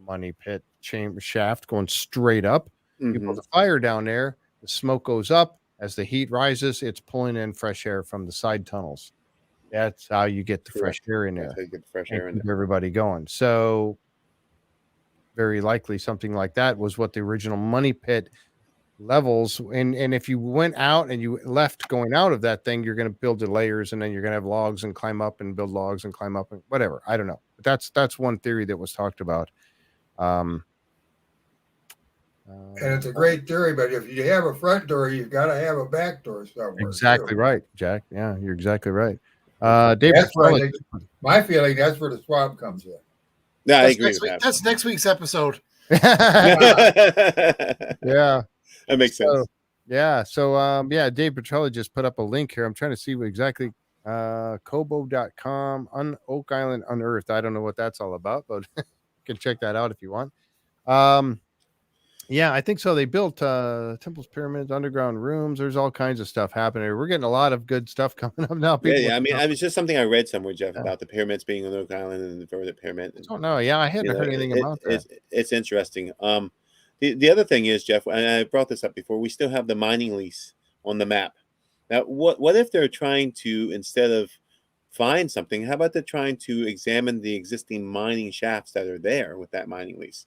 Money Pit chamber shaft going straight up. You build a fire down there, the smoke goes up. As the heat rises, it's pulling in fresh air from the side tunnels. That's how you get the fresh air in there. That's how you get the fresh air in there. Keep everybody going. So very likely something like that was what the original Money Pit levels. And if you went out and you left going out of that thing, you're going to build the layers, and then you're going to have logs and climb up and build logs and climb up and whatever. I don't know. But that's one theory that was talked about. And it's a great theory, but if you have a front door, you've got to have a back door somewhere. Exactly right, Jack. Yeah, you're exactly right. David, that's right. My feeling, that's where the swamp comes in. Yeah, I agree with that. That's next week's episode. Yeah. That makes sense. Yeah. So, Dave Petrelli just put up a link here. I'm trying to see what exactly Kobo.com Oak Island Unearthed. I don't know what that's all about, but you can check that out if you want. Yeah, I think so. They built temples, pyramids, underground rooms. There's all kinds of stuff happening. We're getting a lot of good stuff coming up now. I mean, it was just something I read somewhere, Jeff, about the pyramids being on Oak Island and the Verda Pyramid. I don't know. Yeah, I hadn't heard anything about that. It's interesting. The other thing is, Jeff, and I brought this up before, we still have the mining lease on the map. Now, what if they're trying to, instead of find something, how about they're trying to examine the existing mining shafts that are there with that mining lease?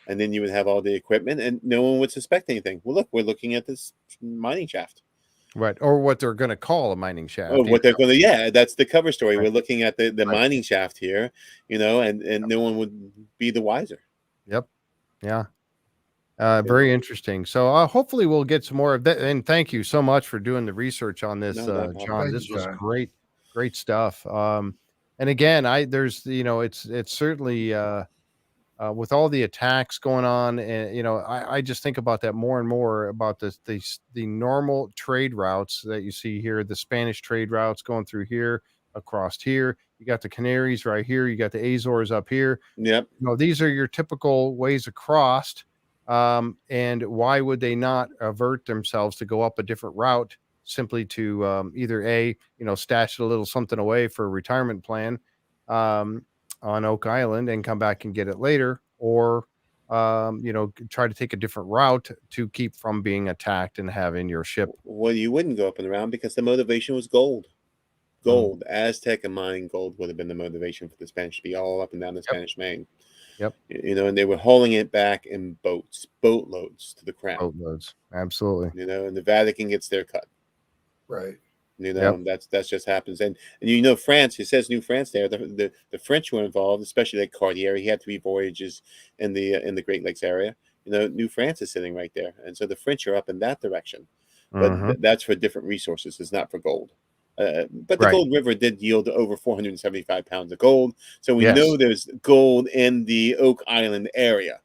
And then you would have all the equipment and no one would suspect anything. Well, look, we're looking at this mining shaft. Right. Or what they're going to call a mining shaft. Oh, what they're going to, yeah, that's the cover story. Right. We're looking at the mining shaft here, and no one would be the wiser. Yep. Yeah. Very interesting. So hopefully we'll get some more of that. And thank you so much for doing the research on this, John. This was great stuff. And again, it's certainly, with all the attacks going on, and I just think about that more and more about the normal trade routes that you see here, the Spanish trade routes going through here, across here. You got the Canaries right here. You got the Azores up here. Yep. These are your typical ways across. And why would they not avert themselves to go up a different route simply to either stash a little something away for a retirement plan on Oak Island and come back and get it later, or try to take a different route to keep from being attacked and having your ship. Well, you wouldn't go up and around because the motivation was gold. Aztec and mining gold would have been the motivation for the Spanish to be all up and down the Spanish Main. Yep. And they were hauling it back in boatloads to the crown. Boatloads, absolutely. And the Vatican gets their cut. Right. You know, that's just happens. And you know, France, it says New France there. The French were involved, especially like Cartier. He had 3 voyages in the Great Lakes area. You know, New France is sitting right there, and so the French are up in that direction. But that's for different resources. It's not for gold. But the Gold River did yield over 475 pounds of gold. So we know there's gold in the Oak Island area.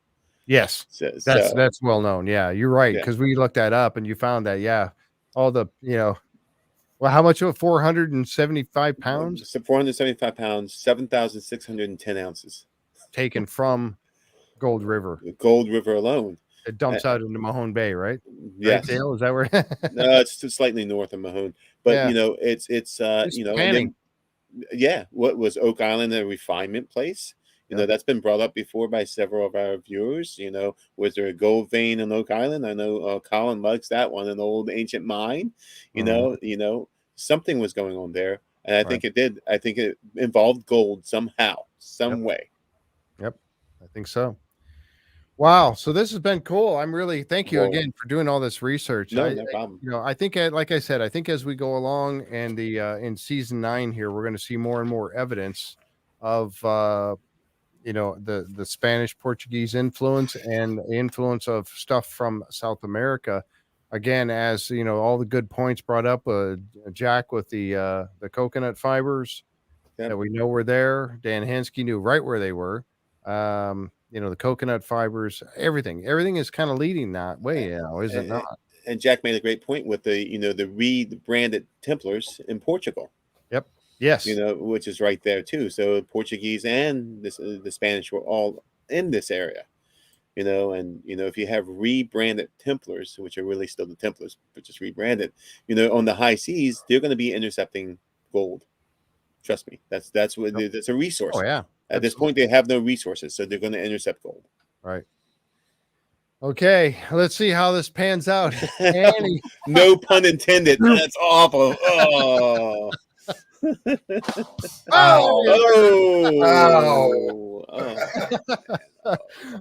Yes, so that's well known. Yeah, you're right, because we looked that up and you found that all the well, how much of it? 475 pounds. 475 pounds, 7,610 ounces taken from Gold River. Gold River alone. It dumps out into Mahone Bay, right? Yes. Right, Dale? Is that where? No, it's slightly north of Mahone, but you know, it's you know, and then, what was Oak Island a refinement place? You know, that's been brought up before by several of our viewers. You know, was there a gold vein on Oak Island? I know Colin likes that one, an old ancient mine. You know, something was going on there, and I think it did. I think it involved gold somehow, some way. Yep, I think so. Wow, so this has been cool. I'm really thank you again for doing all this research. No problem. You know, I think, like I said, I think as we go along and the in season 9 here, we're going to see more and more evidence of you know, the Spanish Portuguese influence and the influence of stuff from South America. Again, as you know, all the good points brought up. Jack with the coconut fibers that we know were there. Dan Hensky knew right where they were. You know, the coconut fibers, everything is kind of leading that way now, is it not? And Jack made a great point with the, you know, the rebranded Templars in Portugal. Yep. Yes. You know, which is right there too. So Portuguese and the Spanish were all in this area. You know, and you know, if you have rebranded Templars, which are really still the Templars, but just rebranded, you know, on the high seas, they're going to be intercepting gold. Trust me, that's what it's a resource. Oh yeah. At this point, they have no resources, so they're going to intercept gold. Right. Okay, let's see how this pans out. Annie. No pun intended. That's awful. Oh.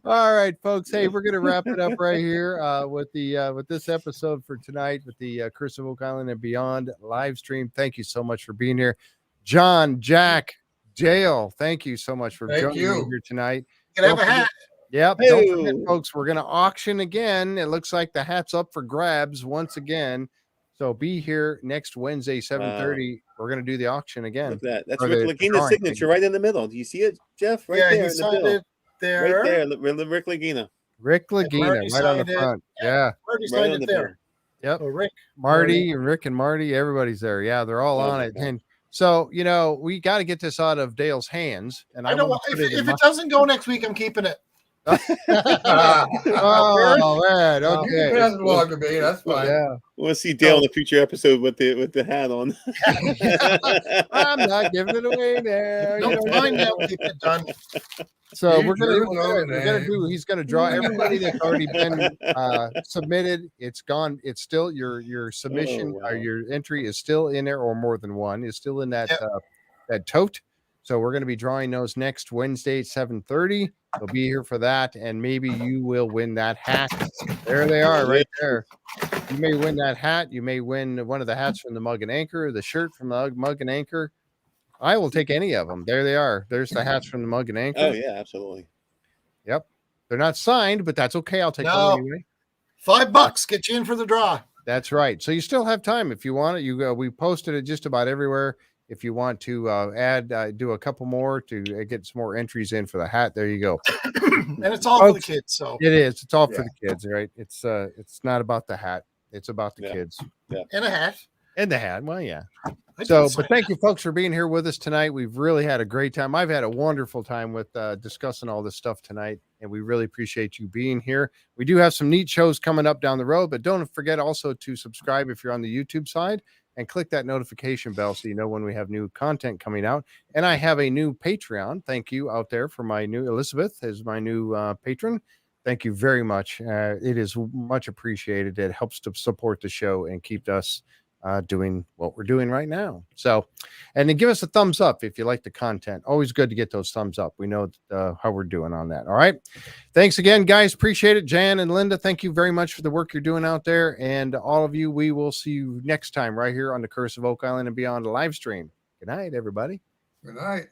All right, folks. Hey, we're gonna wrap it up right here with this episode for tonight with the Curse of Oak Island and Beyond live stream. Thank you so much for being here, John, Jack, Dale. Thank you so much for joining me here tonight. You can have a hat. Yep. Don't forget, folks, we're gonna auction again. It looks like the hat's up for grabs once again. So be here next Wednesday, 7:30. We're going to do the auction again. Look at that. That's Rick Lagina's signature right in the middle. Do you see it, Jeff? Right there. He signed it there. Right there. Rick Lagina. Rick Lagina, right on the front. Yeah. Marty signed it there. Yep. Oh, Rick. Marty, Rick and Marty, everybody's there. Yeah, they're all on it. And so, you know, we got to get this out of Dale's hands. And I don't want, if it doesn't go next week, I'm keeping it. Oh man, okay. It doesn't belong to me. That's fine. Yeah, we'll see Dale in a future episode with the hat on. I'm not giving it away now. No, fine now. Keep it done. So we're gonna do. He's gonna draw everybody that's already been submitted. It's gone. It's still your submission or your entry is still in there, or more than one is still in that that tote. So we're going to be drawing those next Wednesday at 7:30. They'll be here for that, and maybe you will win that hat. There they are, right there. You may win that hat. You may win one of the hats from the Mug and Anchor, the shirt from the Mug and Anchor. I will take any of them. There they are. There's the hats from the Mug and Anchor. Oh yeah, absolutely. Yep, they're not signed, but that's okay. I'll take them anyway. $5 get you in for the draw. That's right. So you still have time if you want it. You we posted it just about everywhere. If you want to do a couple more to get some more entries in for the hat, there you go. And it's all for the kids. So it is. It's all for the kids, right? It's not about the hat. It's about the kids. Yeah. And a hat. And the hat. Well, yeah. So, but thank you, folks, for being here with us tonight. We've really had a great time. I've had a wonderful time with discussing all this stuff tonight, and we really appreciate you being here. We do have some neat shows coming up down the road, but don't forget also to subscribe if you're on the YouTube side. And click that notification bell so you know when we have new content coming out. And I have a new Patreon. Thank you out there for my new Elizabeth is my new patron. Thank you very much. It is much appreciated. It helps to support the show and keep us doing what we're doing right now. So, and then give us a thumbs up if you like the content. Always good to get those thumbs up. We know how we're doing on that. All right. Thanks again, guys. Appreciate it. Jan and Linda, thank you very much for the work you're doing out there. And all of you, we will see you next time right here on the Curse of Oak Island and Beyond live stream. Good night, everybody. Good night.